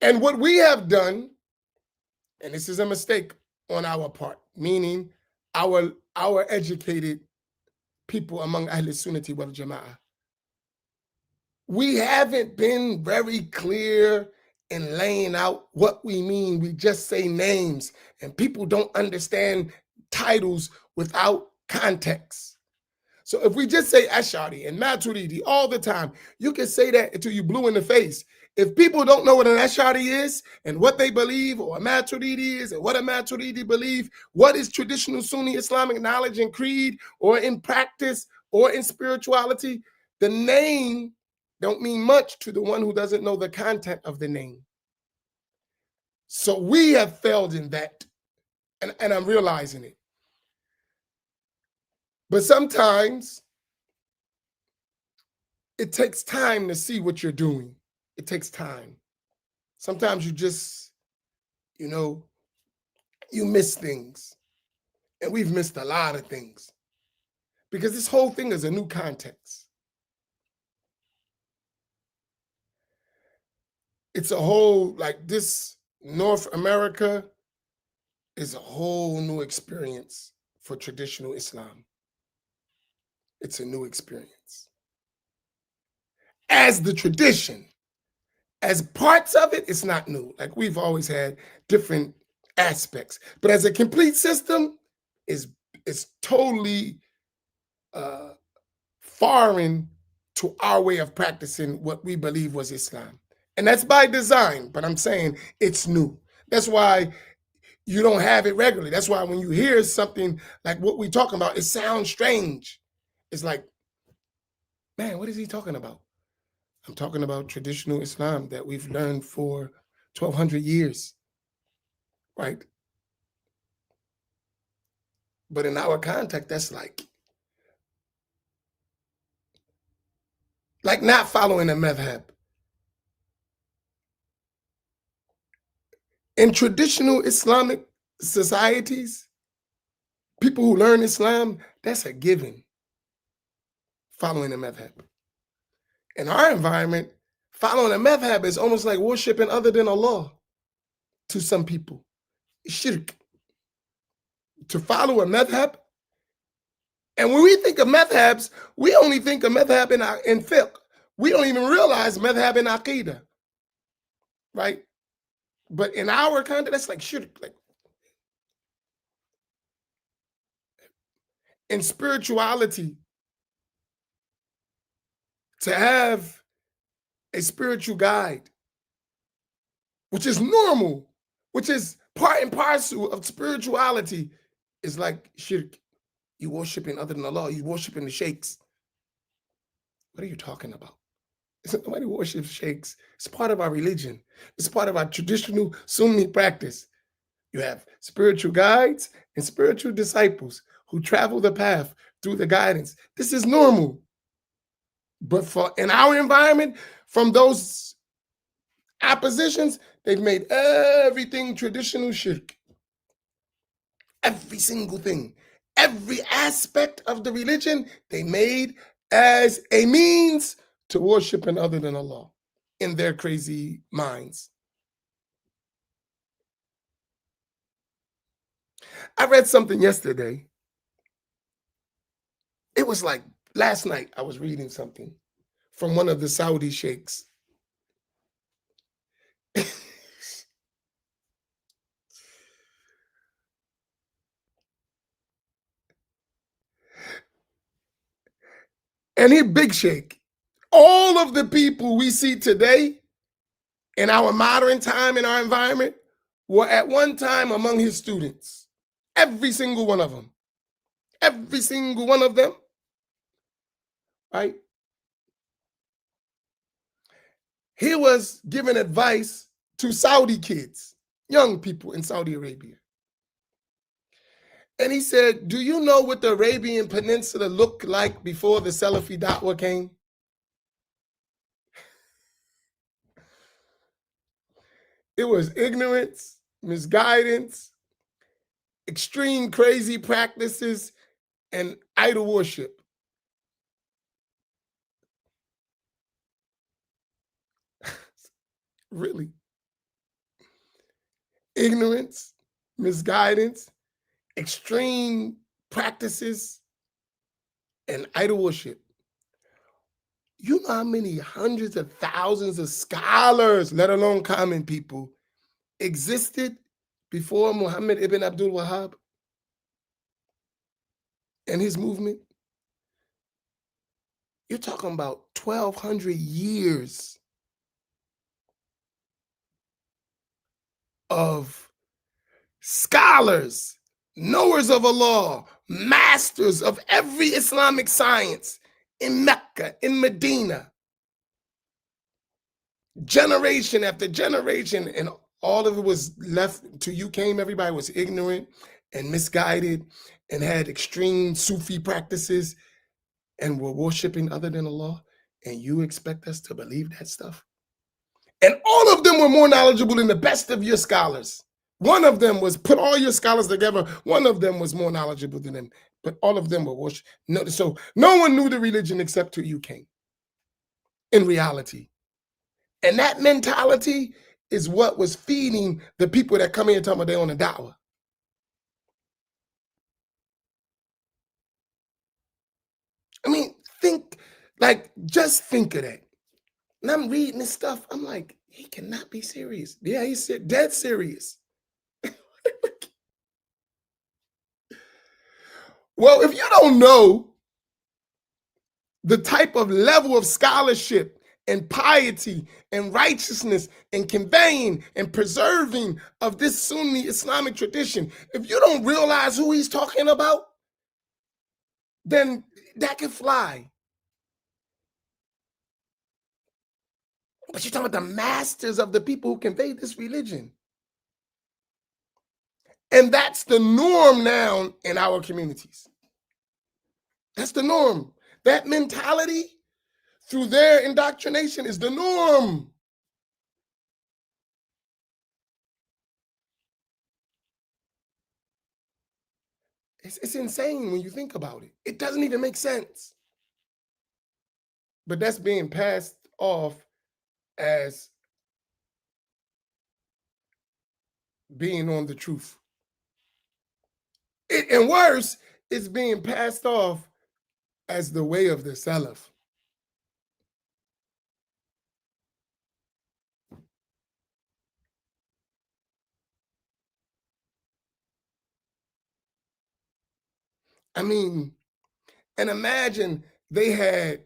And what we have done, and this is a mistake on our part, meaning our educated people among Ahl Sunnati wal Jama'ah, we haven't been very clear in laying out what we mean. We just say names, and people don't understand titles without context. So if we just say Ash'ari and Maturidi all the time, you can say that until you blue in the face. If people don't know what an Ash'ari is and what they believe, or a Maturidi is and what a Maturidi believe, what is traditional Sunni Islamic knowledge and creed, or in practice, or in spirituality, the name don't mean much to the one who doesn't know the content of the name. So we have failed in that, and I'm realizing it. But sometimes it takes time to see what you're doing. It takes time. Sometimes you just, you miss things. And we've missed a lot of things because this whole thing is a new context. It's a whole, like this North America is a whole new experience for traditional Islam. It's a new experience. As the tradition, as parts of it, it's not new. Like we've always had different aspects, but as a complete system, is totally foreign to our way of practicing what we believe was Islam. And that's by design, but I'm saying it's new. That's why you don't have it regularly. That's why when you hear something like what we're talking about, it sounds strange. It's like, man, what is he talking about? I'm talking about traditional Islam that we've learned for 1,200 years, right? But in our context, that's like not following a madhab. In traditional Islamic societies, people who learn Islam, that's a given, following a madhab. In our environment, following a madhab is almost like worshiping other than Allah to some people. Shirk. To follow a madhab. And when we think of madhabs, we only think of madhab in fiqh. We don't even realize madhab in aqidah, right? But in our context, that's like shirk. Like in spirituality, to have a spiritual guide which is normal, which is part and parcel of spirituality, is like shirk. You worshiping other than Allah, you worshiping the sheikhs. What are you talking about? Nobody worships sheikhs. It's part of our religion. It's part of our traditional Sunni practice. You have spiritual guides and spiritual disciples who travel the path through the guidance. This is normal. But for in our environment, from those oppositions, they've made everything traditional shirk. Every single thing, every aspect of the religion, they made as a means to worshiping other than Allah in their crazy minds. I read something yesterday. It was like last night I was reading something from one of the Saudi sheikhs. And he big sheikh. All of the people we see today in our modern time, in our environment, were at one time among his students. Every single one of them. Every single one of them, right? He was giving advice to Saudi kids, young people in Saudi Arabia. And he said, do you know what the Arabian Peninsula looked like before the Salafi Da'wah came? It was ignorance, misguidance, extreme crazy practices, and idol worship. Really? Ignorance, misguidance, extreme practices, and idol worship. You know how many hundreds of thousands of scholars, let alone common people, existed before Muhammad ibn Abdul Wahhab and his movement? You're talking about 1,200 years of scholars, knowers of Allah, masters of every Islamic science in Mecca, in Medina, generation after generation, and all of it was left to you came, everybody was ignorant and misguided and had extreme Sufi practices and were worshiping other than Allah, and you expect us to believe that stuff? And all of them were more knowledgeable than the best of your scholars. One of them was, put all your scholars together, one of them was more knowledgeable than them, but all of them were worship. No, so no one knew the religion except till you came, in reality. And that mentality is what was feeding the people that come here talking about they're on a da'wah. I mean, just think of that. And I'm reading this stuff, I'm like, he cannot be serious. Yeah, he's dead serious. Well, if you don't know the type of level of scholarship and piety and righteousness and conveying and preserving of this Sunni Islamic tradition, if you don't realize who he's talking about, then that can fly. But you're talking about the masters of the people who convey this religion. And that's the norm now in our communities. That's the norm. That mentality through their indoctrination is the norm. It's insane when you think about it. It doesn't even make sense. But that's being passed off as being on the truth. And worse, it's being passed off as the way of the Salaf. I mean, and imagine they had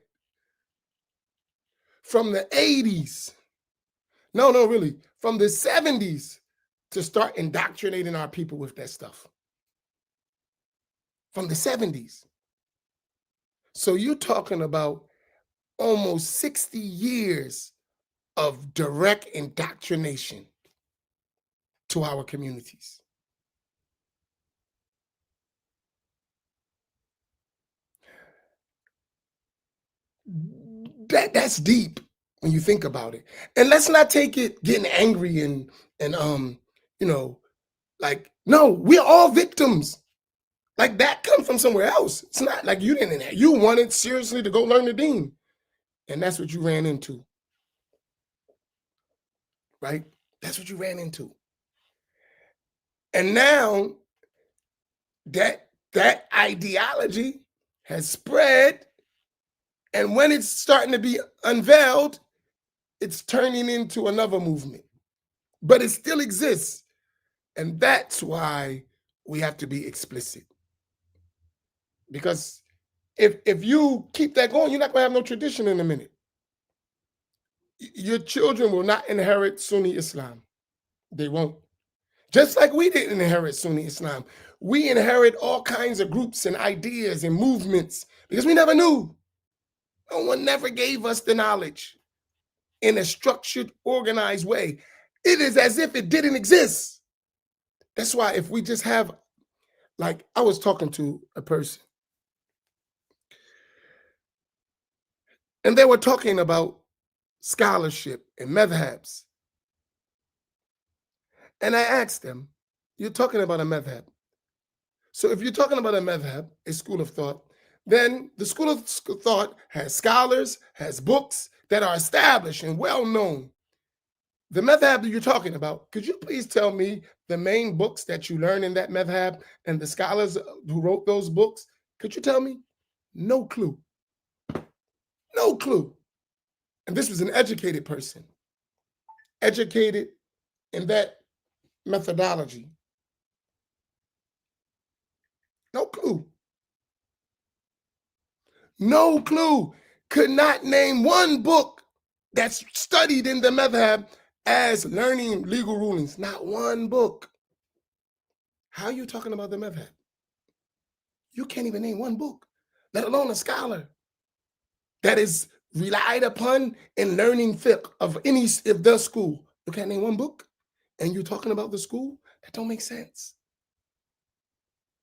from the 80s, No, no, really. From the 70s to start indoctrinating our people with that stuff. From the 70s. So you're talking about almost 60 years of direct indoctrination to our communities. That's deep when you think about it. And let's not take it getting angry and you know, like, no, we're all victims. Like that comes from somewhere else. It's not like you didn't, you wanted seriously to go learn the deen. And that's what you ran into. Right? That's what you ran into. And now that ideology has spread, and when it's starting to be unveiled, it's turning into another movement. But it still exists. And that's why we have to be explicit. Because if you keep that going, you're not going to have no tradition in a minute. Your children will not inherit Sunni Islam. They won't. Just like we didn't inherit Sunni Islam. We inherit all kinds of groups and ideas and movements because we never knew. No one never gave us the knowledge in a structured, organized way. It is as if it didn't exist. That's why if we just have, like, I was talking to a person, and they were talking about scholarship and madhabs. And I asked them, you're talking about a madhab. So if you're talking about a madhab, a school of thought, then the school of thought has scholars, has books that are established and well known. The madhab that you're talking about, could you please tell me the main books that you learn in that madhab and the scholars who wrote those books? Could you tell me? No clue. No clue. And this was an educated person, educated in that methodology. No clue. No clue. Could not name one book that's studied in the madhab as learning legal rulings. Not one book. How are you talking about the madhab? You can't even name one book, let alone a scholar that is relied upon in learning fiqh of any of the school. You can't name one book, and you're talking about the school? That don't make sense.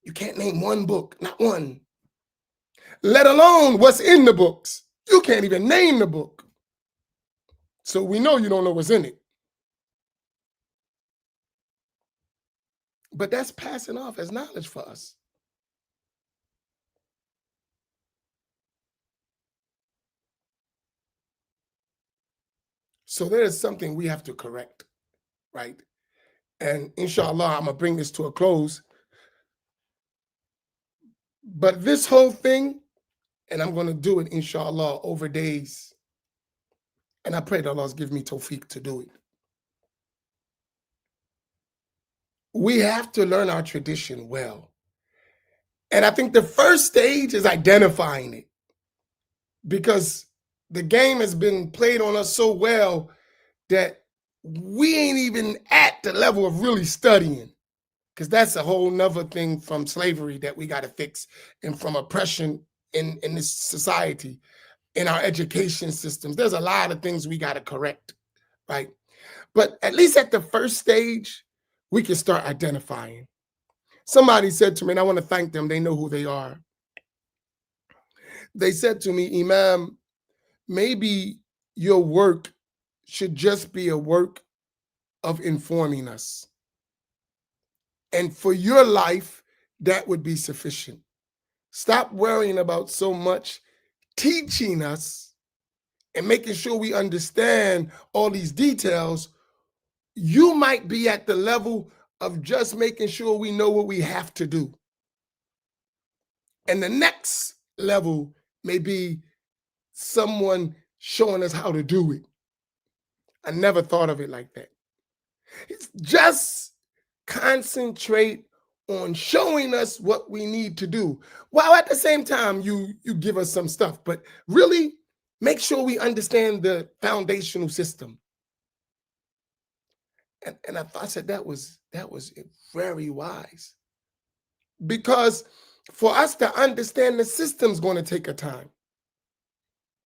You can't name one book, not one. Let alone what's in the books. You can't even name the book. So we know you don't know what's in it. But that's passing off as knowledge for us. So there is something we have to correct, right? And inshallah, I'm going to bring this to a close. But this whole thing, and I'm going to do it, inshallah, over days. And I pray that Allah's give me tawfiq to do it. We have to learn our tradition well. And I think the first stage is identifying it. Because the game has been played on us so well that we ain't even at the level of really studying. Because that's a whole nother thing from slavery that we got to fix, and from oppression in this society, in our education systems. There's a lot of things we got to correct, right? But at least at the first stage, we can start identifying. Somebody said to me, and I want to thank them, they know who they are. They said to me, Imam, maybe your work should just be a work of informing us. And for your life, that would be sufficient. Stop worrying about so much teaching us and making sure we understand all these details. You might be at the level of just making sure we know what we have to do. And the next level may be someone showing us how to do it. I never thought of it like that. It's just concentrate on showing us what we need to do, while at the same time you give us some stuff, but really make sure we understand the foundational system. And I said that was very wise, because for us to understand the system's going to take a time.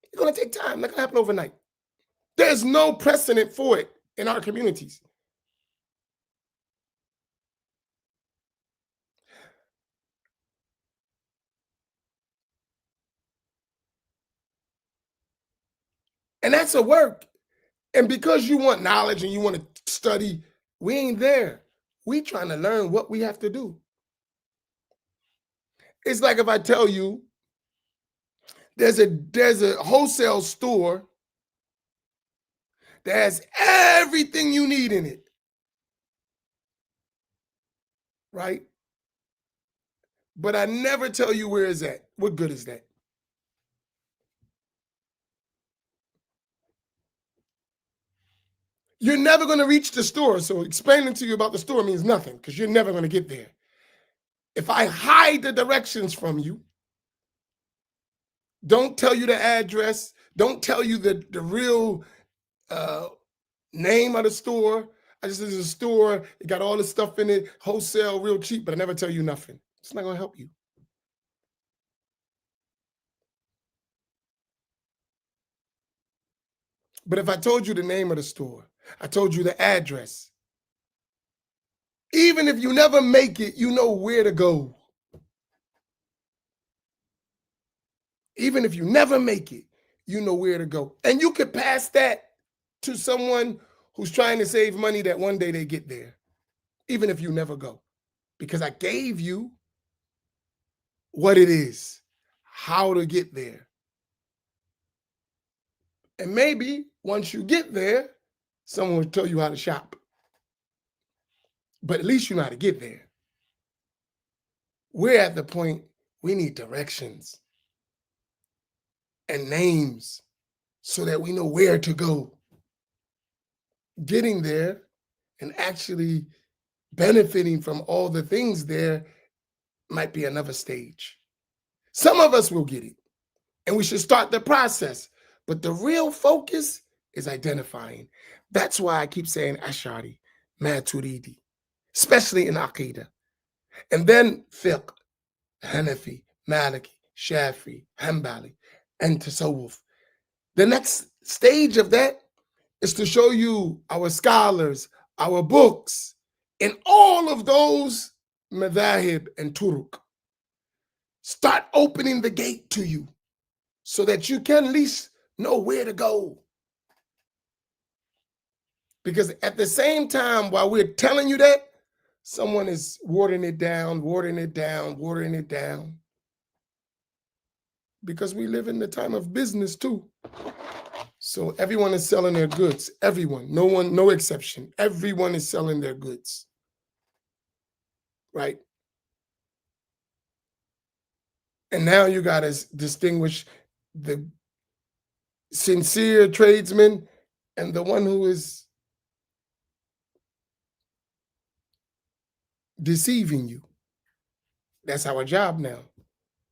It's going to take time. Not going to happen overnight. There's no precedent for it in our communities. And that's a work. And because you want knowledge and you want to study, we ain't there. We trying to learn what we have to do. It's like if I tell you there's a wholesale store that has everything you need in it, right? But I never tell you where it's at. What good is that? You're never going to reach the store. So explaining to you about the store means nothing, because you're never going to get there. If I hide the directions from you, don't tell you the address, don't tell you the real name of the store. I just, there's a store, it got all this stuff in it, wholesale, real cheap, but I never tell you nothing. It's not going to help you. But if I told you the name of the store, I told you the address, even if you never make it, you know where to go. Even if you never make it, you know where to go. And you could pass that to someone who's trying to save money that one day they get there, even if you never go. Because I gave you what it is, how to get there. And maybe once you get there, someone will tell you how to shop. But at least you know how to get there. We're at the point we need directions and names so that we know where to go. Getting there and actually benefiting from all the things there might be another stage. Some of us will get it, and we should start the process. But the real focus is identifying. That's why I keep saying Ash'ari, Maturidi, especially in Aqidah. And then fiqh, Hanafi, Maliki, Shafi, Hanbali, and Tasawwuf. The next stage of that is to show you our scholars, our books, in all of those madhahib and turuk. Start opening the gate to you so that you can at least know where to go. Because at the same time, while we're telling you that, someone is watering it down, watering it down, watering it down. Because we live in the time of business too. So everyone is selling their goods. Everyone, no exception. Everyone is selling their goods. Right? And now you got to distinguish the sincere tradesman and the one who is deceiving you. That's our job now,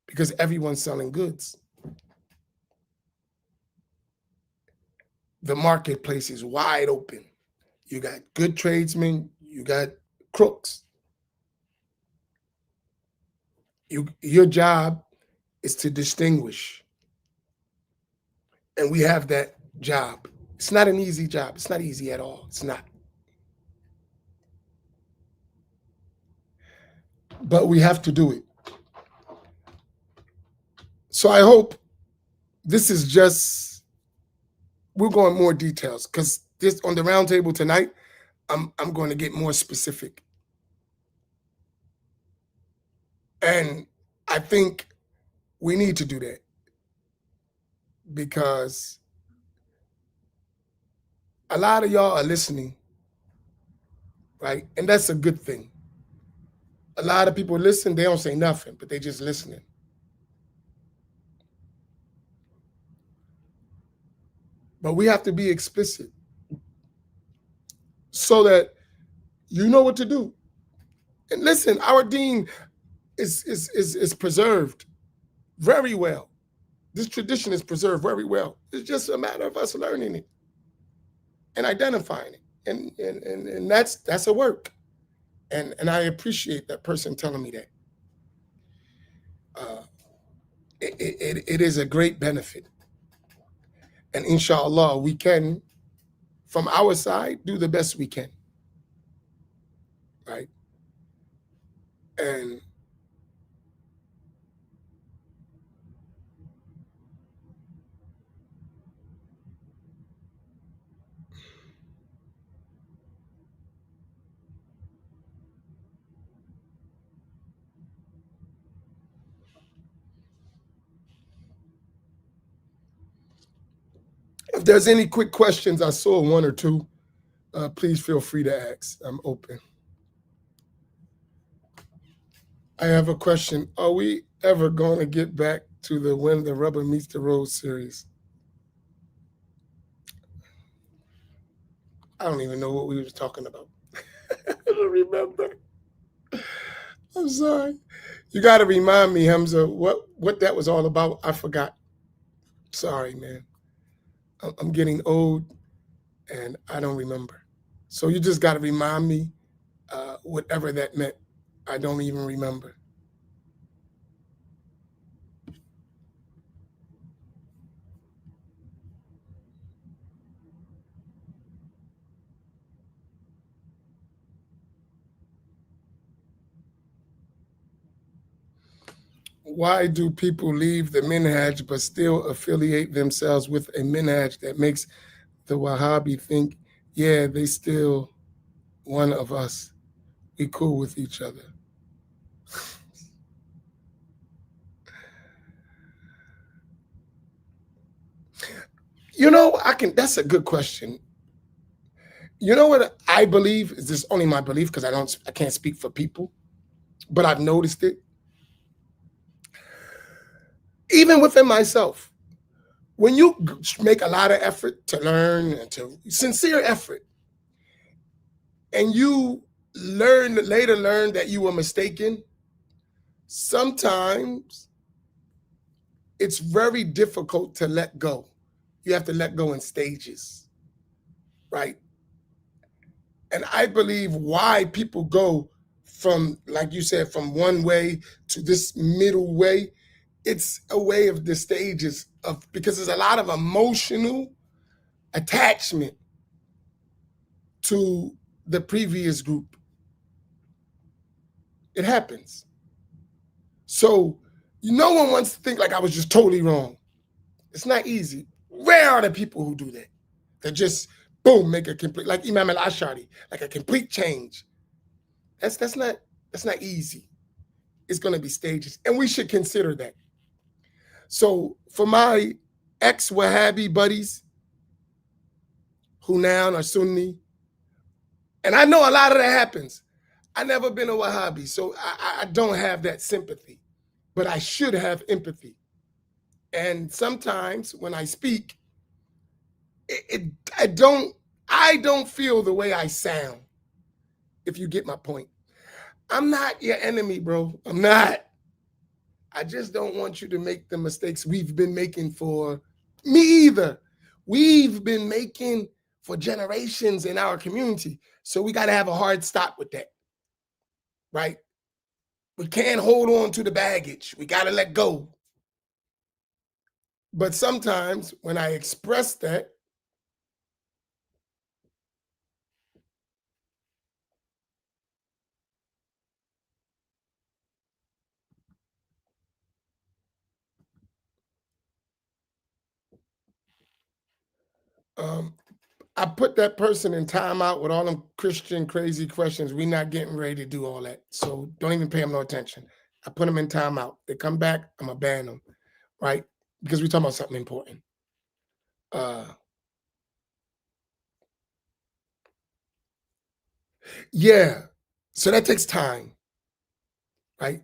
because everyone's selling goods. The marketplace is wide open. You got good tradesmen, you got crooks. Your job is to distinguish. And we have that job. It's not an easy job. It's not easy at all. It's not. But we have to do it. So I hope this is just, we're going more details, because this on the roundtable tonight, I'm going to get more specific. And I think we need to do that, because a lot of y'all are listening, right? And that's a good thing. A lot of people listen, they don't say nothing, but they just listening. But we have to be explicit so that you know what to do. And listen, our deen is preserved very well. This tradition is preserved very well. It's just a matter of us learning it and identifying it. And that's a work. And I appreciate that person telling me that. Uh, it is a great benefit. And inshallah, we can, from our side, do the best we can. Right. And if there's any quick questions, I saw one or two. Please feel free to ask. I'm open. I have a question. Are we ever going to get back to the When the Rubber Meets the Road series? I don't even know what we was talking about. I don't remember. I'm sorry. You got to remind me, Hamza, what that was all about. I forgot. Sorry, man. I'm getting old and I don't remember. So you just got to remind me whatever that meant. I don't even remember. Why do people leave the minhaj but still affiliate themselves with a minhaj that makes the Wahhabi think, yeah, they still one of us. We cool with each other. That's a good question. You know what I believe? Is this only my belief because I can't speak for people, but I've noticed it. Even within myself, when you make a lot of effort to learn and to sincere effort, and you later learn that you were mistaken, sometimes it's very difficult to let go. You have to let go in stages, right? And I believe why people go from, like you said, from one way to this middle way, it's a way of the stages of, because there's a lot of emotional attachment to the previous group. It happens. So no one wants to think like I was just totally wrong. It's not easy. Rare are the people who do that. They just boom, make a complete, like Imam al-Ashari, like a complete change. That's not easy. It's going to be stages, and we should consider that. So for my ex-Wahhabi buddies who now are Sunni, and I know a lot of that happens. I've never been a Wahhabi, so I don't have that sympathy, but I should have empathy. And sometimes when I speak, I don't feel the way I sound, if you get my point. I'm not your enemy, bro. I'm not. I just don't want you to make the mistakes we've been making for me either. We've been making for generations in our community. So we got to have a hard stop with that, right? We can't hold on to the baggage. We got to let go. But sometimes when I express that, I put that person in timeout with all them Christian crazy questions. We're not getting ready to do all that. So don't even pay them no attention. I put them in timeout. They come back, I'm going to ban them, right? Because we're talking about something important. Yeah. So that takes time, right?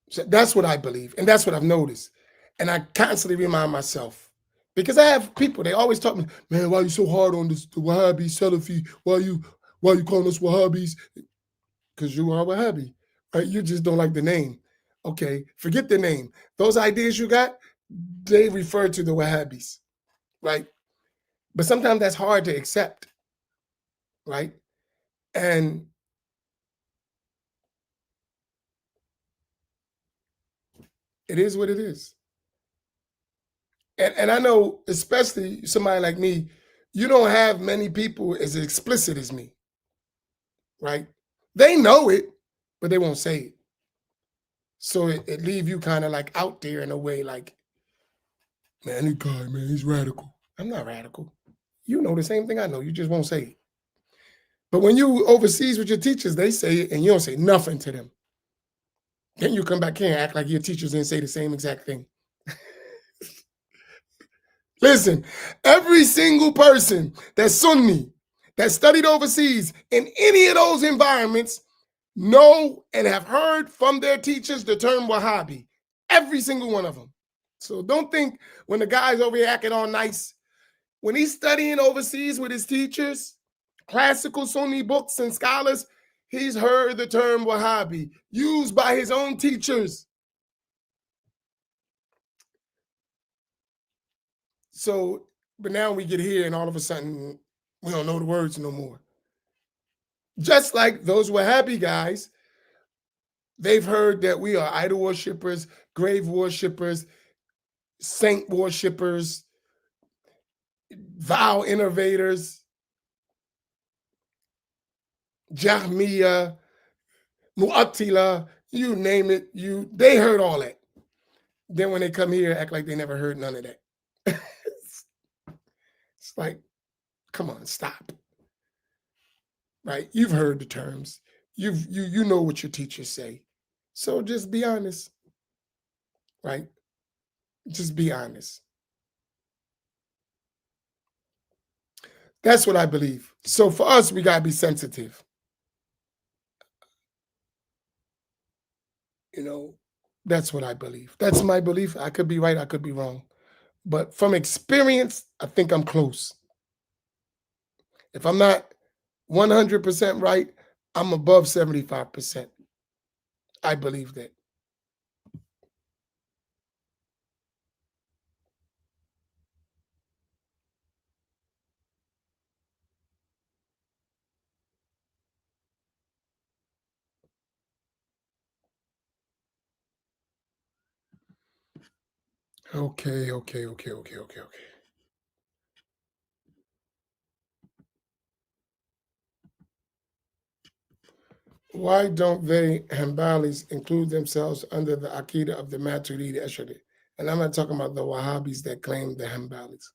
So that's what I believe. And that's what I've noticed. And I constantly remind myself, because I have people, they always talk to me, man, why are you so hard on this, the Wahhabi, Salafi? Why you calling us Wahhabis? Because you are Wahhabi, right? You just don't like the name. Okay, forget the name. Those ideas you got, they refer to the Wahhabis, right? But sometimes that's hard to accept, right? And it is what it is. And I know, especially somebody like me, you don't have many people as explicit as me, right? They know it, but they won't say it. So it leave you kind of like out there in a way, like, man, this guy, man, he's radical. I'm not radical. You know the same thing I know. You just won't say it. But when you overseas with your teachers, they say it and you don't say nothing to them. Then you come back here and act like your teachers didn't say the same exact thing. Listen, every single person that's Sunni, that studied overseas in any of those environments, know and have heard from their teachers the term Wahhabi. Every single one of them. So don't think when the guy's over here acting all nice, when he's studying overseas with his teachers, classical Sunni books and scholars, he's heard the term Wahhabi used by his own teachers. So, but now we get here and all of a sudden we don't know the words no more. Just like those Wahhabi guys, they've heard that we are idol worshippers, grave worshippers, saint worshippers, vow innovators, Jahmiya, Mu'attila, you name it, they heard all that. Then when they come here, act like they never heard none of that. It's like, come on, stop. Right? You've heard the terms. You know what your teachers say. So just be honest. Right? Just be honest. That's what I believe. So for us, we gotta be sensitive. You know, that's what I believe. That's my belief. I could be right, I could be wrong. But from experience, I think I'm close. If I'm not 100% right, I'm above 75%. I believe that. Okay. Why don't they Hanbalis include themselves under the Aqidah of the Maturidi Ashari? And I'm not talking about the Wahhabis that claim the Hanbalis.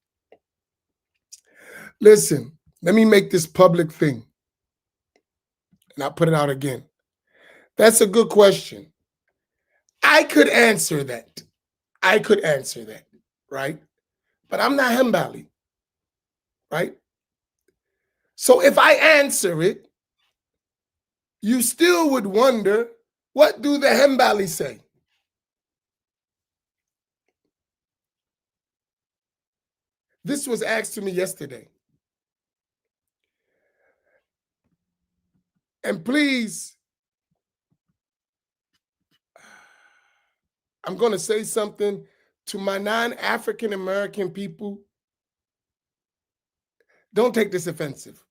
Listen, let me make this public thing. And I'll put it out again. That's a good question. I could answer that. Right? But I'm not Hanbali, right? So if I answer it, you still would wonder, what do the Hanbali say? This was asked to me yesterday. And please, I'm going to say something to my non-African American people. Don't take this offensive.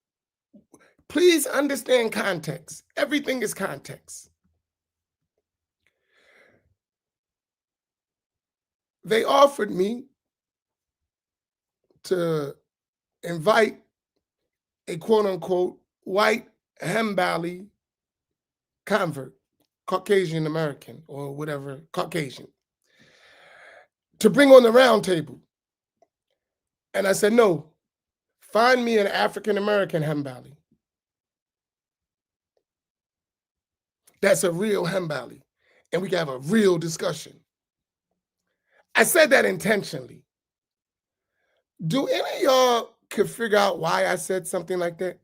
Please understand context. Everything is context. They offered me to invite a quote unquote white Hanbali convert, Caucasian American or whatever, Caucasian, to bring on the round table. And I said, no, find me an African American Hanbali. That's a real Hanbali. And we can have a real discussion. I said that intentionally. Do any of y'all could figure out why I said something like that?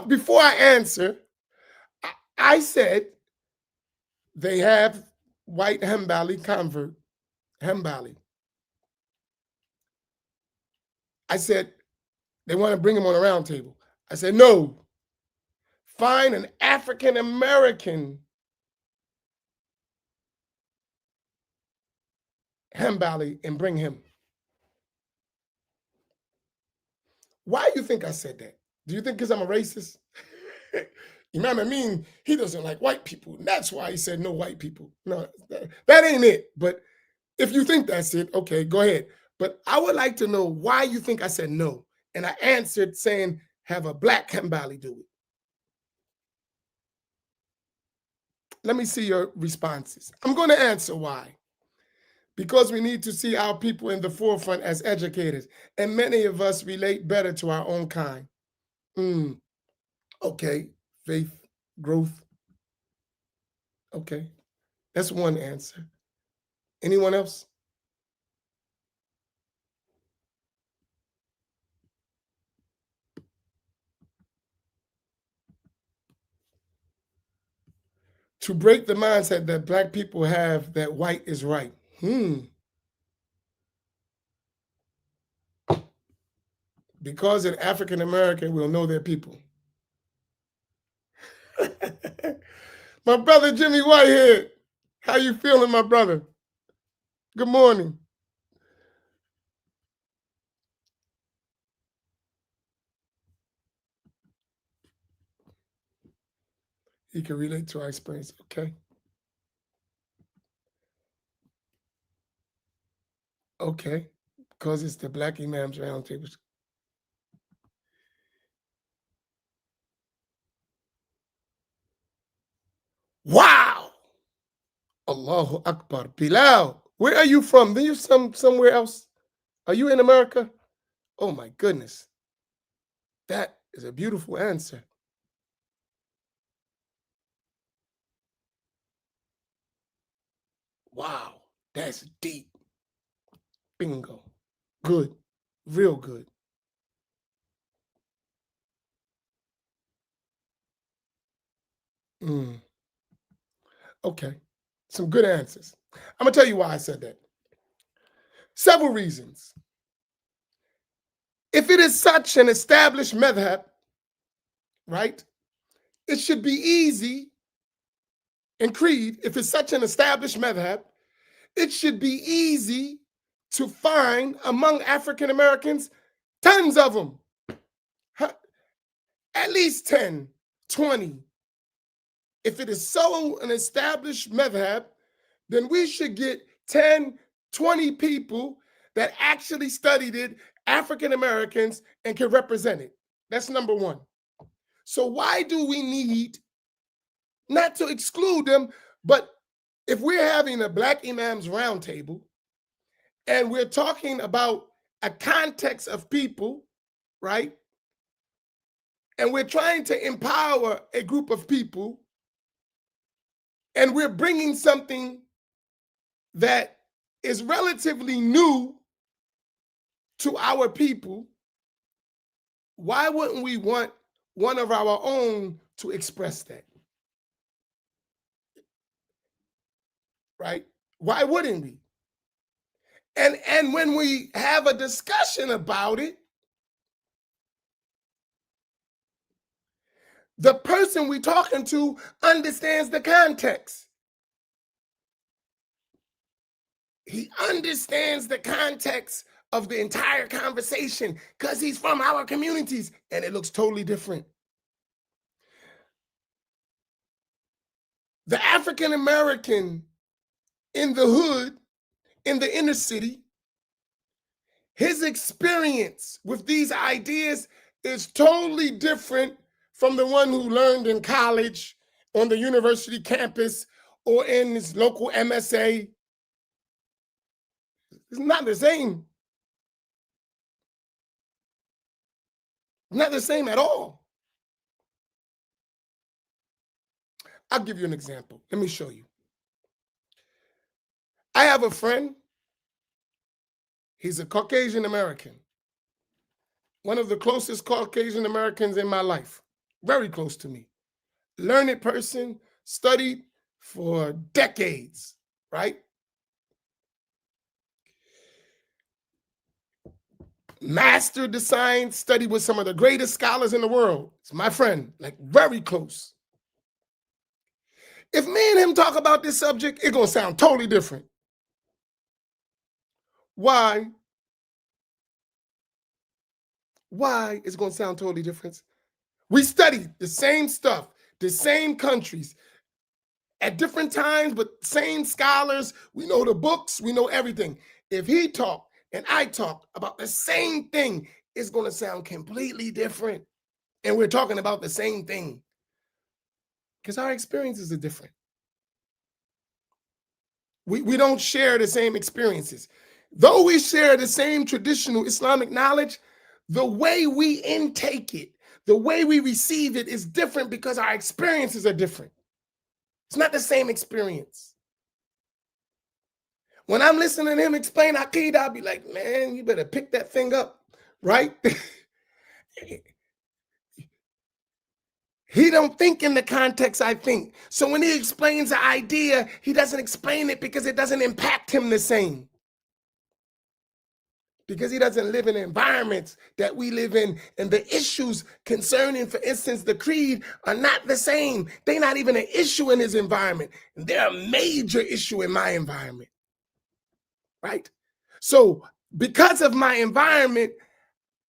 Before I answer, I said they have white Hanbali convert, Hanbali. I said they want to bring him on a round table. I said, no, find an African American Hanbali and bring him. Why do you think I said that? Do you think because I'm a racist? Imam Amin, he doesn't like white people. And that's why he said no white people. No, that ain't it. But if you think that's it, okay, go ahead. But I would like to know why you think I said no. And I answered saying, have a black Kambali do it. Let me see your responses. I'm going to answer why. Because we need to see our people in the forefront as educators. And many of us relate better to our own kind. Okay, faith, growth. Okay, that's one answer. Anyone else? To break the mindset that black people have that white is right. Because an African American will know their people. My brother Jimmy Whitehead, how you feeling, my brother? Good morning. He can relate to our experience. Okay. Okay. Because it's the Black Imams Roundtable. Wow. Allahu Akbar. Bilal, where are you from? Are you somewhere else? Are you in America? Oh my goodness. That is a beautiful answer. Wow. That's deep. Bingo. Good. Real good. Okay. Some good answers. I'm going to tell you why I said that. Several reasons. If it is such an established madhab, right, it should be easy in creed. If it's such an established madhab, it should be easy to find among African Americans tons of them. At least 10, 20. If it is so an established madhab, then we should get 10, 20 people that actually studied it, African Americans, and can represent it. That's number one. So why do we need, not to exclude them, but if we're having a Black Imams Roundtable and we're talking about a context of people, right? And we're trying to empower a group of people, and we're bringing something that is relatively new to our people, why wouldn't we want one of our own to express that? Right? Why wouldn't we? And when we have a discussion about it, the person we're talking to understands the context. He understands the context of the entire conversation because he's from our communities, and it looks totally different. The African American in the hood, in the inner city, his experience with these ideas is totally different from the one who learned in college, on the university campus, or in his local MSA. It's not the same. Not the same at all. I'll give you an example. Let me show you. I have a friend. He's a Caucasian American. One of the closest Caucasian Americans in my life. Very close to me. Learned person, studied for decades, right? Mastered the science, studied with some of the greatest scholars in the world. It's my friend, like very close. If me and him talk about this subject, it's gonna sound totally different. Why? Why? It's going to sound totally different. We study the same stuff, the same countries at different times, but same scholars. We know the books, we know everything. If he talked and I talked about the same thing, it's going to sound completely different. And we're talking about the same thing because our experiences are different. We don't share the same experiences. Though we share the same traditional Islamic knowledge, the way we intake it, the way we receive it is different because our experiences are different. It's not the same experience. When I'm listening to him explain Aqeedah, I'll be like, man, you better pick that thing up, right? He don't think in the context I think. So when he explains the idea, he doesn't explain it because it doesn't impact him the same. Because he doesn't live in environments that we live in, and the issues concerning, for instance, the creed are not the same. They're not even an issue in his environment. They're a major issue in my environment, right? So because of my environment,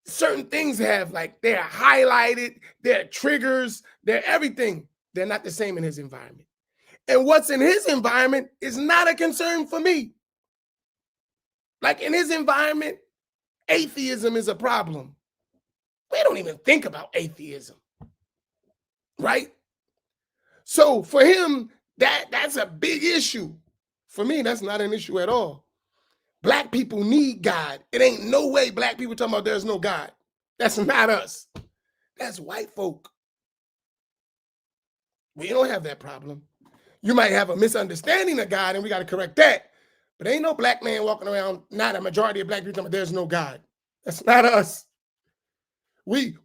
certain things have, like, they're highlighted, they're triggers, they're everything. They're not the same in his environment. And what's in his environment is not a concern for me. Like in his environment, atheism is a problem. We don't even think about atheism, right? So for him, that's a big issue. For me, that's not an issue at all. Black people need God. It ain't no way black people talking about there's no God. That's not us. That's white folk. We don't have that problem. You might have a misunderstanding of God, and we got to correct that. But ain't no black man walking around, not a majority of black people talking about there's no God. That's not us. We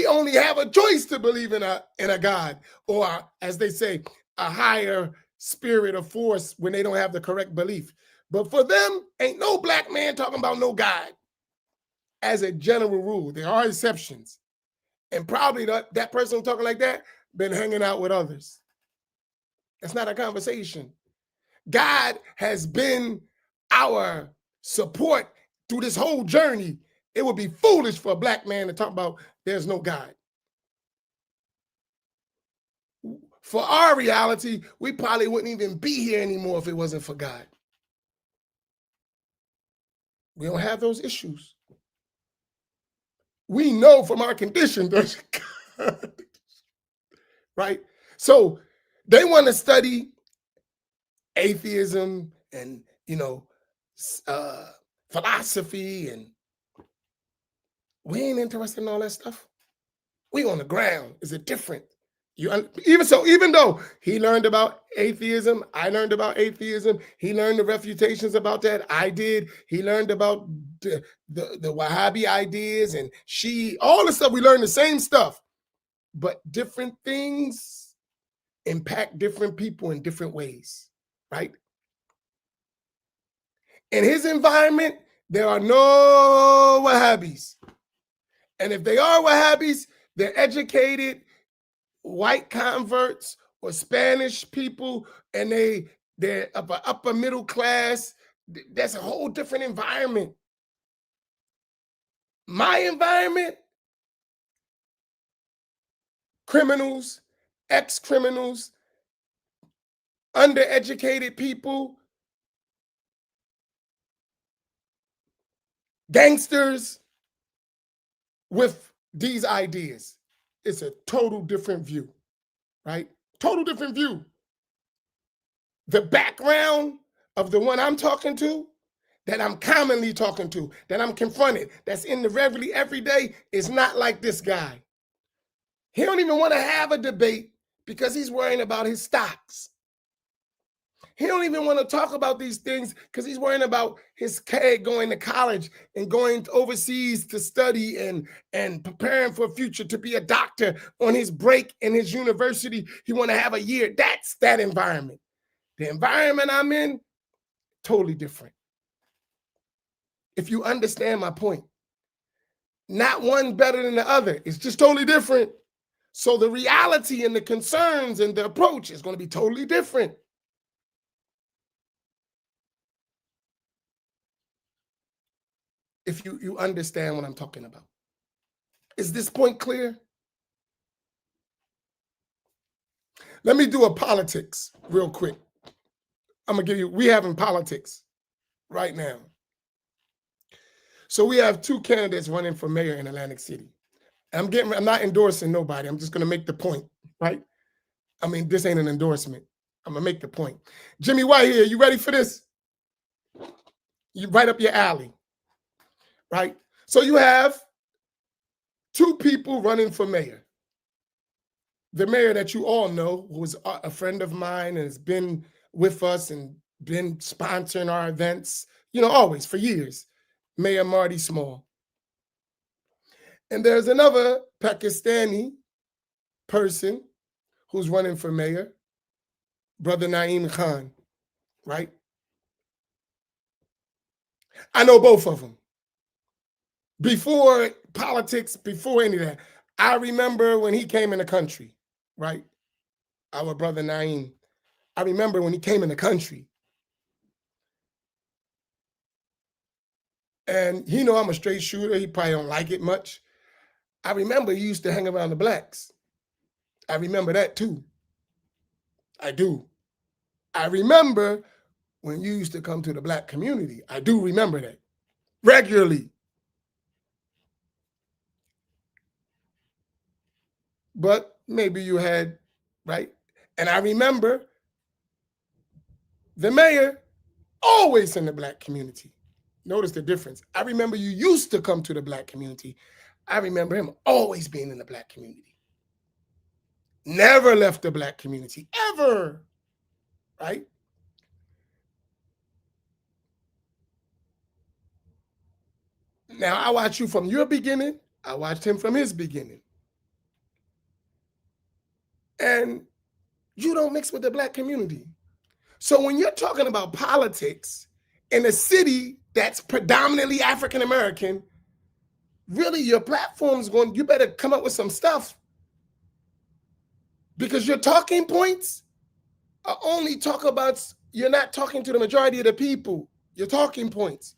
only have a choice to believe in a God, or, as they say, a higher spirit or force when they don't have the correct belief. But for them, ain't no black man talking about no God. As a general rule, there are exceptions, and probably that person talking like that been hanging out with others. That's not a conversation. God has been our support through this whole journey. It would be foolish for a black man to talk about there's no God. For our reality, we probably wouldn't even be here anymore if it wasn't for God. We don't have those issues. We know from our condition there's God, right? So they want to study atheism and, philosophy, and we ain't interested in all that stuff. We on the ground. Is it different? Even though he learned about atheism, I learned about atheism. He learned the refutations about that. I did. He learned about the Wahhabi ideas and all the stuff. We learned the same stuff, but different things impact different people in different ways, right? In his environment, there are no Wahhabis. And if they are Wahhabis, they're educated white converts or Spanish people, and they're of an upper middle class. That's a whole different environment. My environment, criminals, ex-criminals, undereducated people, gangsters with these ideas. It's a total different view, right? Total different view. The background of the one I'm talking to, that I'm commonly talking to, that I'm confronted, that's in the reveille every day, is not like this guy. He don't even want to have a debate because he's worrying about his stocks. He don't even want to talk about these things because he's worrying about his kid going to college and going overseas to study and preparing for a future to be a doctor on his break in his university. He want to have a year. That's that environment. The environment I'm in, totally different. If you understand my point, not one better than the other. It's just totally different. So the reality and the concerns and the approach is going to be totally different. If you understand what I'm talking about. Is this point clear? Let me do a politics real quick. I'm gonna give you, we having politics right now. So we have two candidates running for mayor in Atlantic City. I'm not endorsing nobody. I'm just gonna make the point, right? I mean, this ain't an endorsement. I'm gonna make the point. Jimmy White here, you ready for this? You right up your alley, right? So you have two people running for mayor. The mayor that you all know, who is a friend of mine and has been with us and been sponsoring our events, always for years, Mayor Marty Small. And there's another Pakistani person who's running for mayor, Brother Naeem Khan, right? I know both of them. Before politics, before any of that, I remember when he came in the country, right? Our brother Naeem. I remember when he came in the country. And he know I'm a straight shooter. He probably don't like it much. I remember he used to hang around the blacks. I remember that too. I do. I remember when you used to come to the black community. I do remember that regularly. But maybe you had, right? And I remember the mayor always in the black community. Notice the difference. I remember you used to come to the black community. I remember him always being in the black community. Never left the black community, ever, right? Now, I watched you from your beginning. I watched him from his beginning. And you don't mix with the black community. So when you're talking about politics in a city that's predominantly African American, really your platform's you better come up with some stuff, because your talking points are only you're not talking to the majority of the people. Your talking points,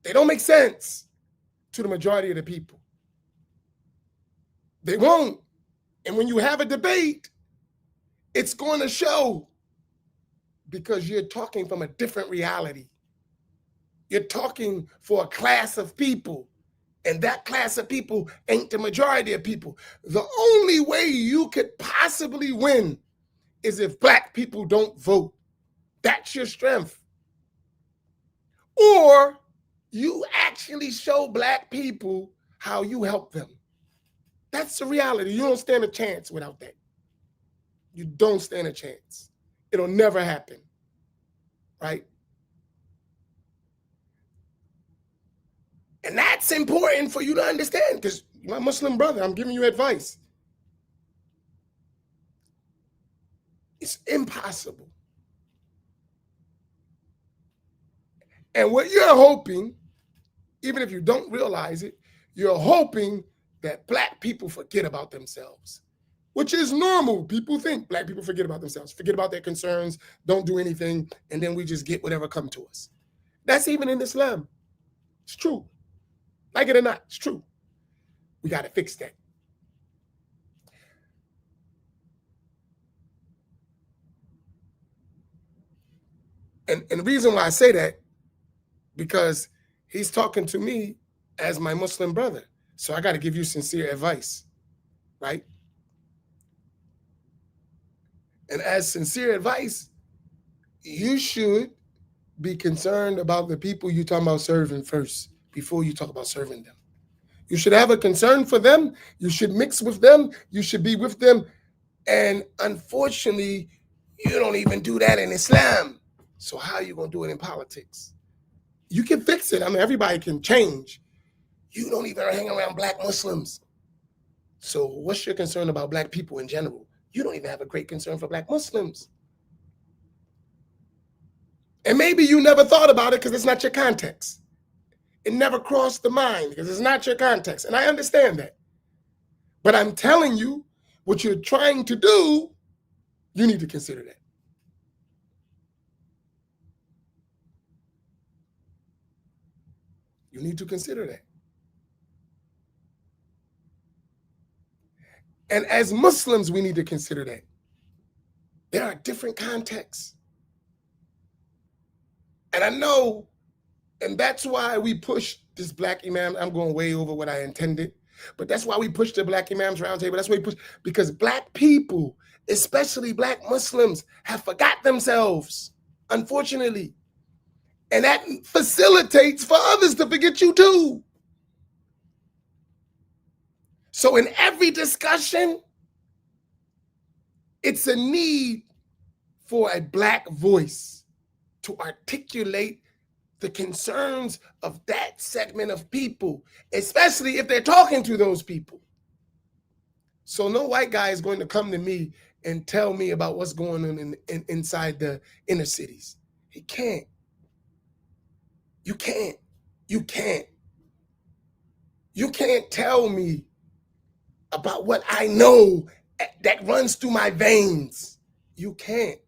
they don't make sense to the majority of the people. They won't. And when you have a debate, it's going to show, because you're talking from a different reality. You're talking for a class of people, and that class of people ain't the majority of people. The only way you could possibly win is if black people don't vote. That's your strength. Or you actually show black people how you help them. That's the reality. You don't stand a chance without that. You don't stand a chance. It'll never happen, right? And that's important for you to understand, because my Muslim brother, I'm giving you advice. It's impossible. And what you're hoping, even if you don't realize it, you're hoping that black people forget about themselves, which is normal. People think black people forget about themselves, forget about their concerns, don't do anything, and then we just get whatever come to us. That's even in Islam. It's true. Like it or not, it's true. We got to fix that. And the reason why I say that, because he's talking to me as my Muslim brother. So I got to give you sincere advice, right? And as sincere advice, you should be concerned about the people you're talking about serving first before you talk about serving them. You should have a concern for them. You should mix with them. You should be with them. And unfortunately, you don't even do that in Islam. So how are you going to do it in politics? You can fix it. I mean, everybody can change. You don't even hang around black Muslims. So what's your concern about black people in general? You don't even have a great concern for black Muslims. And maybe you never thought about it because it's not your context. It never crossed the mind because it's not your context. And I understand that. But I'm telling you, what you're trying to do, you need to consider that. You need to consider that. And as Muslims, we need to consider that. There are different contexts. And I know, and that's why we push this Black Imam. I'm going way over what I intended, but that's why we push the Black Imams Roundtable. That's why we push, because Black people, especially Black Muslims, have forgot themselves, unfortunately. And that facilitates for others to forget you too. So in every discussion, it's a need for a Black voice to articulate the concerns of that segment of people, especially if they're talking to those people. So no white guy is going to come to me and tell me about what's going on inside the inner cities. He can't. You can't. You can't. You can't tell me about what I know that runs through my veins. You can't.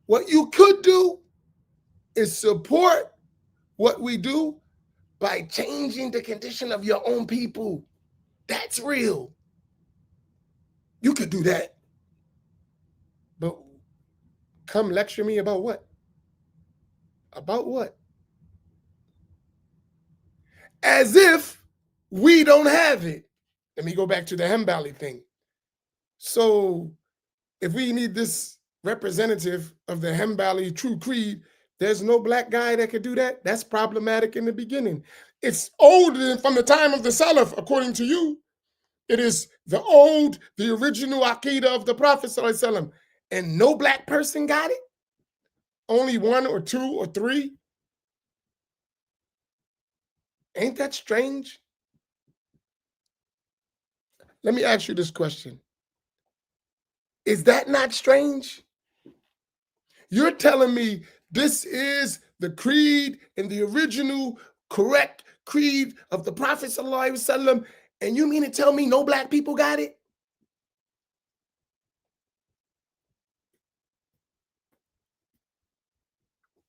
What you could do is support what we do by changing the condition of your own people. That's real. You could do that. But come lecture me about what? About what? As if we don't have it. Let me go back to the Hembali thing. So if we need this representative of the Hembali true creed, there's no Black guy that could do that. That's problematic in the beginning. It's older than from the time of the Salaf, according to you. It is the original Aqidah of the Prophet ﷺ, and no Black person got it? Only one or two or three? Ain't that strange? Let me ask you this question. Is that not strange? You're telling me this is the creed and the original correct creed of the Prophet ﷺ, and you mean to tell me no Black people got it?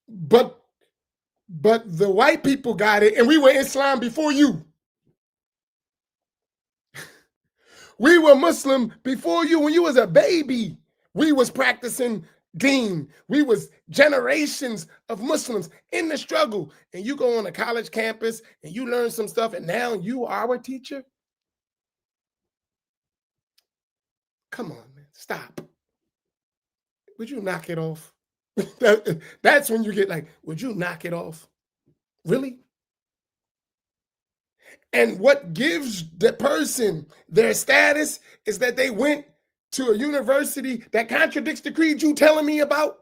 But the white people got it, and we were Islam before you. We were Muslim before you. When you was a baby, we was practicing deen. We was generations of Muslims in the struggle. And you go on a college campus and you learn some stuff, and now you are a teacher? Come on, man. Stop. Would you knock it off? That's when you get like, would you knock it off? Really? And what gives the person their status is that they went to a university that contradicts the creed you telling me about,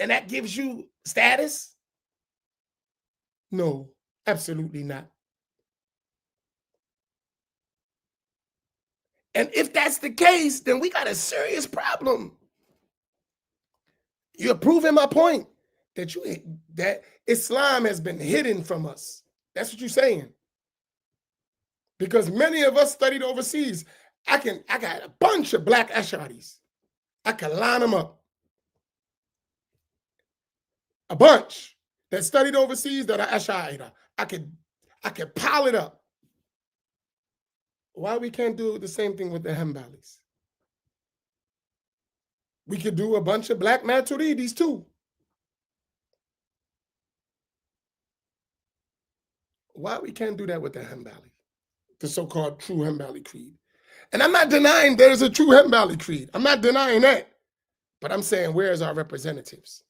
and that gives you status? No, absolutely not. And if that's the case, then we got a serious problem. You're proving my point that Islam has been hidden from us. That's what you're saying. Because many of us studied overseas. I got a bunch of Black Ash'aris. I can line them up. A bunch that studied overseas that are Ash'ari. I could pile it up. Why we can't do the same thing with the Hanbalis? We could do a bunch of Black Maturidis too. Why we can't do that with the Hanbali? The so-called true Hanbali creed. And I'm not denying there's a true Hanbali creed. I'm not denying that. But I'm saying, where's our representatives?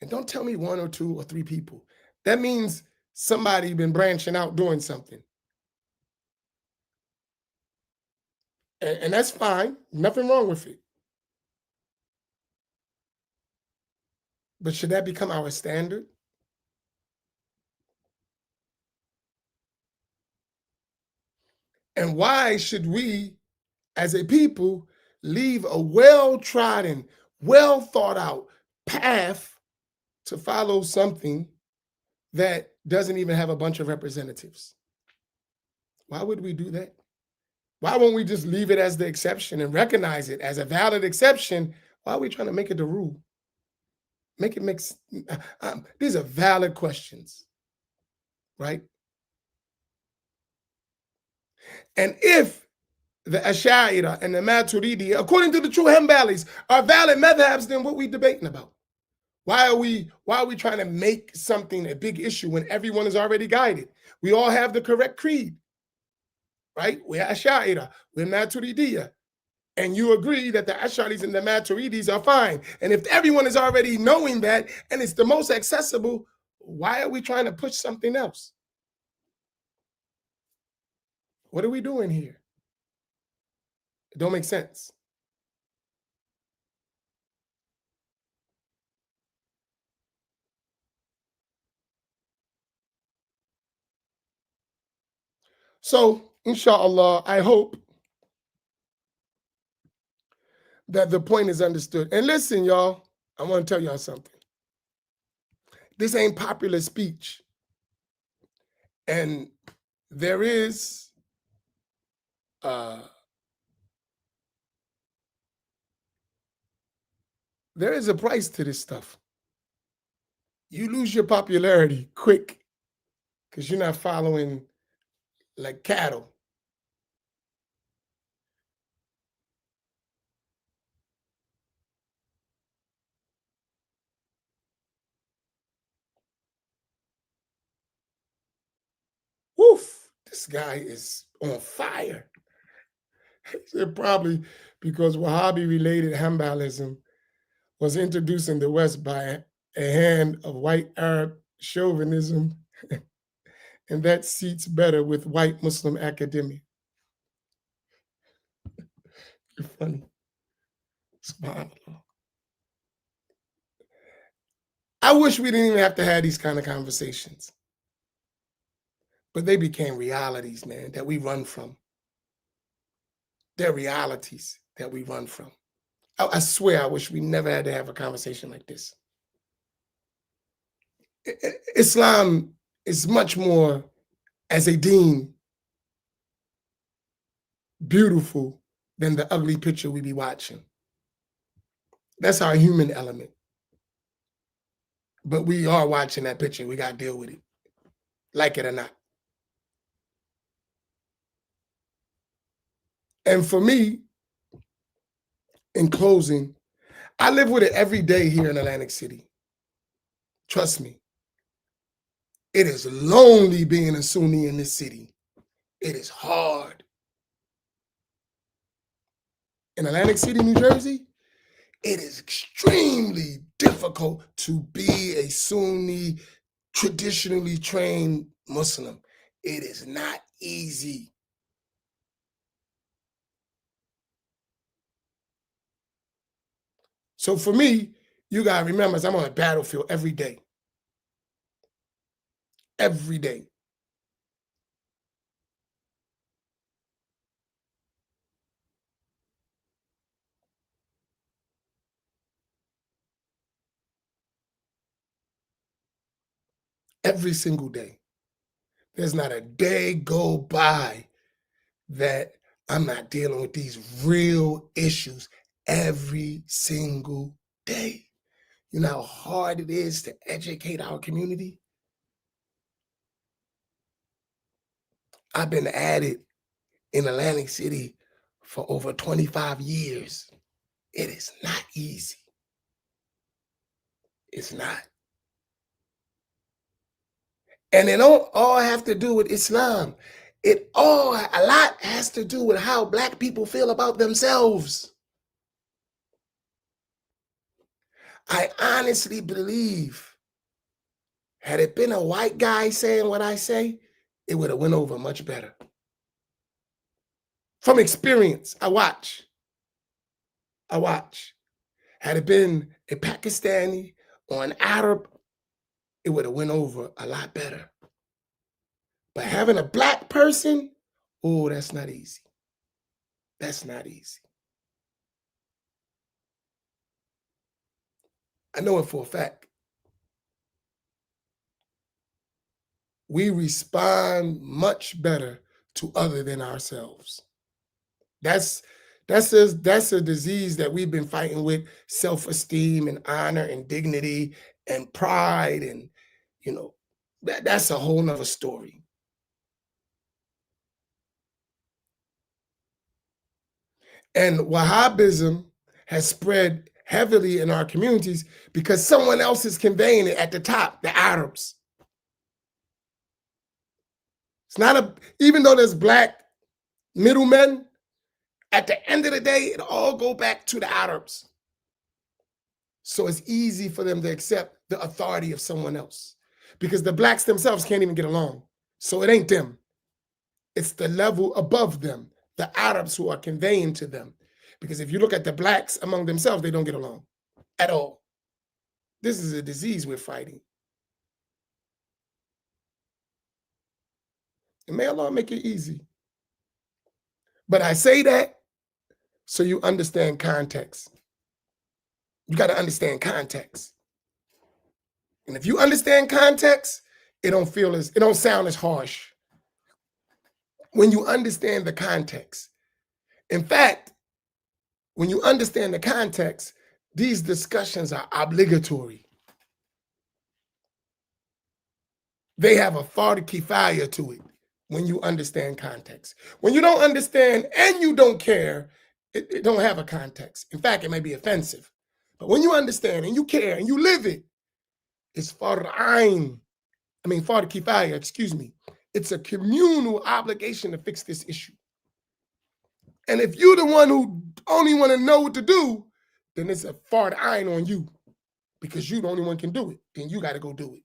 And don't tell me one or two or three people. That means somebody been branching out doing something. And that's fine. Nothing wrong with it. But should that become our standard? And why should we, as a people, leave a well-trodden, well-thought-out path to follow something that doesn't even have a bunch of representatives? Why would we do that? Why won't we just leave it as the exception and recognize it as a valid exception? Why are we trying to make it the rule? These are valid questions, right? And if the Ash'ariyah and the Maturidi, according to the true Hanbalis, are valid madhabs, then what we debating about? Why are we trying to make something a big issue when everyone is already guided? We all have the correct creed, right? We're Ash'ariyah, we're Maturidiyah. And you agree that the Ash'aris and the Maturidis are fine. And if everyone is already knowing that and it's the most accessible, why are we trying to push something else? What are we doing here? It don't make sense. So, inshallah, I hope that the point is understood. And listen, y'all, I want to tell y'all something. This ain't popular speech. And there is uh, there is a price to this stuff. You lose your popularity quick because you're not following like cattle. Woof, this guy is on fire. Probably because Wahhabi related Hanbalism was introduced in the West by a hand of white Arab chauvinism, and that seats better with white Muslim academia. You're funny. SubhanAllah. I wish we didn't even have to have these kind of conversations. But they became realities, man, that we run from. They're realities that we run from. I swear I wish we never had to have a conversation like this. Islam is much more, as a deen, beautiful than the ugly picture we be watching. That's our human element. But we are watching that picture. We got to deal with it, like it or not. And for me, in closing, I live with it every day here in Atlantic City. Trust me. It is lonely being a Sunni in this city. It is hard. In Atlantic City, New Jersey, it is extremely difficult to be a Sunni, traditionally trained Muslim. It is not easy. So for me, you got to remember, I'm on a battlefield every day. Every day. Every single day. There's not a day go by that I'm not dealing with these real issues every single day. You know how hard it is to educate our community? I've been at it in Atlantic City for over 25 years. It is not easy. It's not. And it don't all have to do with Islam. A lot has to do with how Black people feel about themselves. I honestly believe, had it been a white guy saying what I say, it would have went over much better. From experience, I watch. Had it been a Pakistani or an Arab, it would have went over a lot better. But having a Black person, oh, that's not easy. That's not easy. I know it for a fact. We respond much better to other than ourselves. That's a disease that we've been fighting with, self-esteem and honor and dignity and pride, and that's a whole nother story. And Wahhabism has spread heavily in our communities because someone else is conveying it at the top, the Arabs. It's not even though there's black middlemen, at the end of the day, it all go back to the Arabs. So it's easy for them to accept the authority of someone else because the blacks themselves can't even get along. So it ain't them. It's the level above them, the Arabs who are conveying to them. Because if you look at the blacks among themselves, they don't get along at all. This is a disease we're fighting. And may Allah make it easy. But I say that so you understand context. You got to understand context. And if you understand context, it don't sound as harsh. When you understand the context. In fact, when you understand the context, these discussions are obligatory. They have a fard kifaya to it when you understand context. When you don't understand and you don't care, it don't have a context. In fact, it may be offensive. But when you understand and you care and you live it, it's fard kifaya, excuse me. It's a communal obligation to fix this issue. And if you're the one who only want to know what to do, then it's a fard ayn on you because you the only one can do it. Then you got to go do it.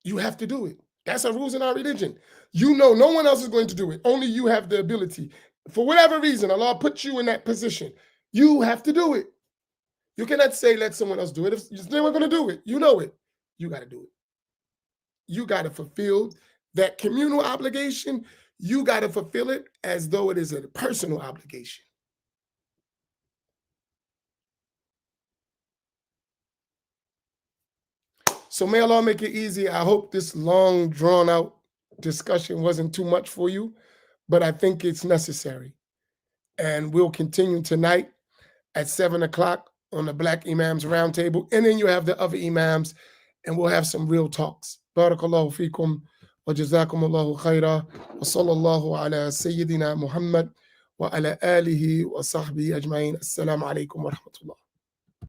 You have to do it. That's our rules in our religion. You know no one else is going to do it. Only you have the ability. For whatever reason, Allah put you in that position. You have to do it. You cannot say, let someone else do it. If they're not going to do it, you know it. You got to do it. You got to fulfill that communal obligation. You got to fulfill it as though it is a personal obligation. So may Allah make it easy. I hope this long, drawn-out discussion wasn't too much for you, but I think it's necessary. And we'll continue tonight at 7 o'clock on the Black Imams Roundtable. And then you have the other Imams, and we'll have some real talks. Barakallahu feekum wa jazakumullahu khaira wa sallallahu ala Sayyidina Muhammad wa ala alihi wa sahbihi ajma'in. Assalamu alaikum wa rahmatullah.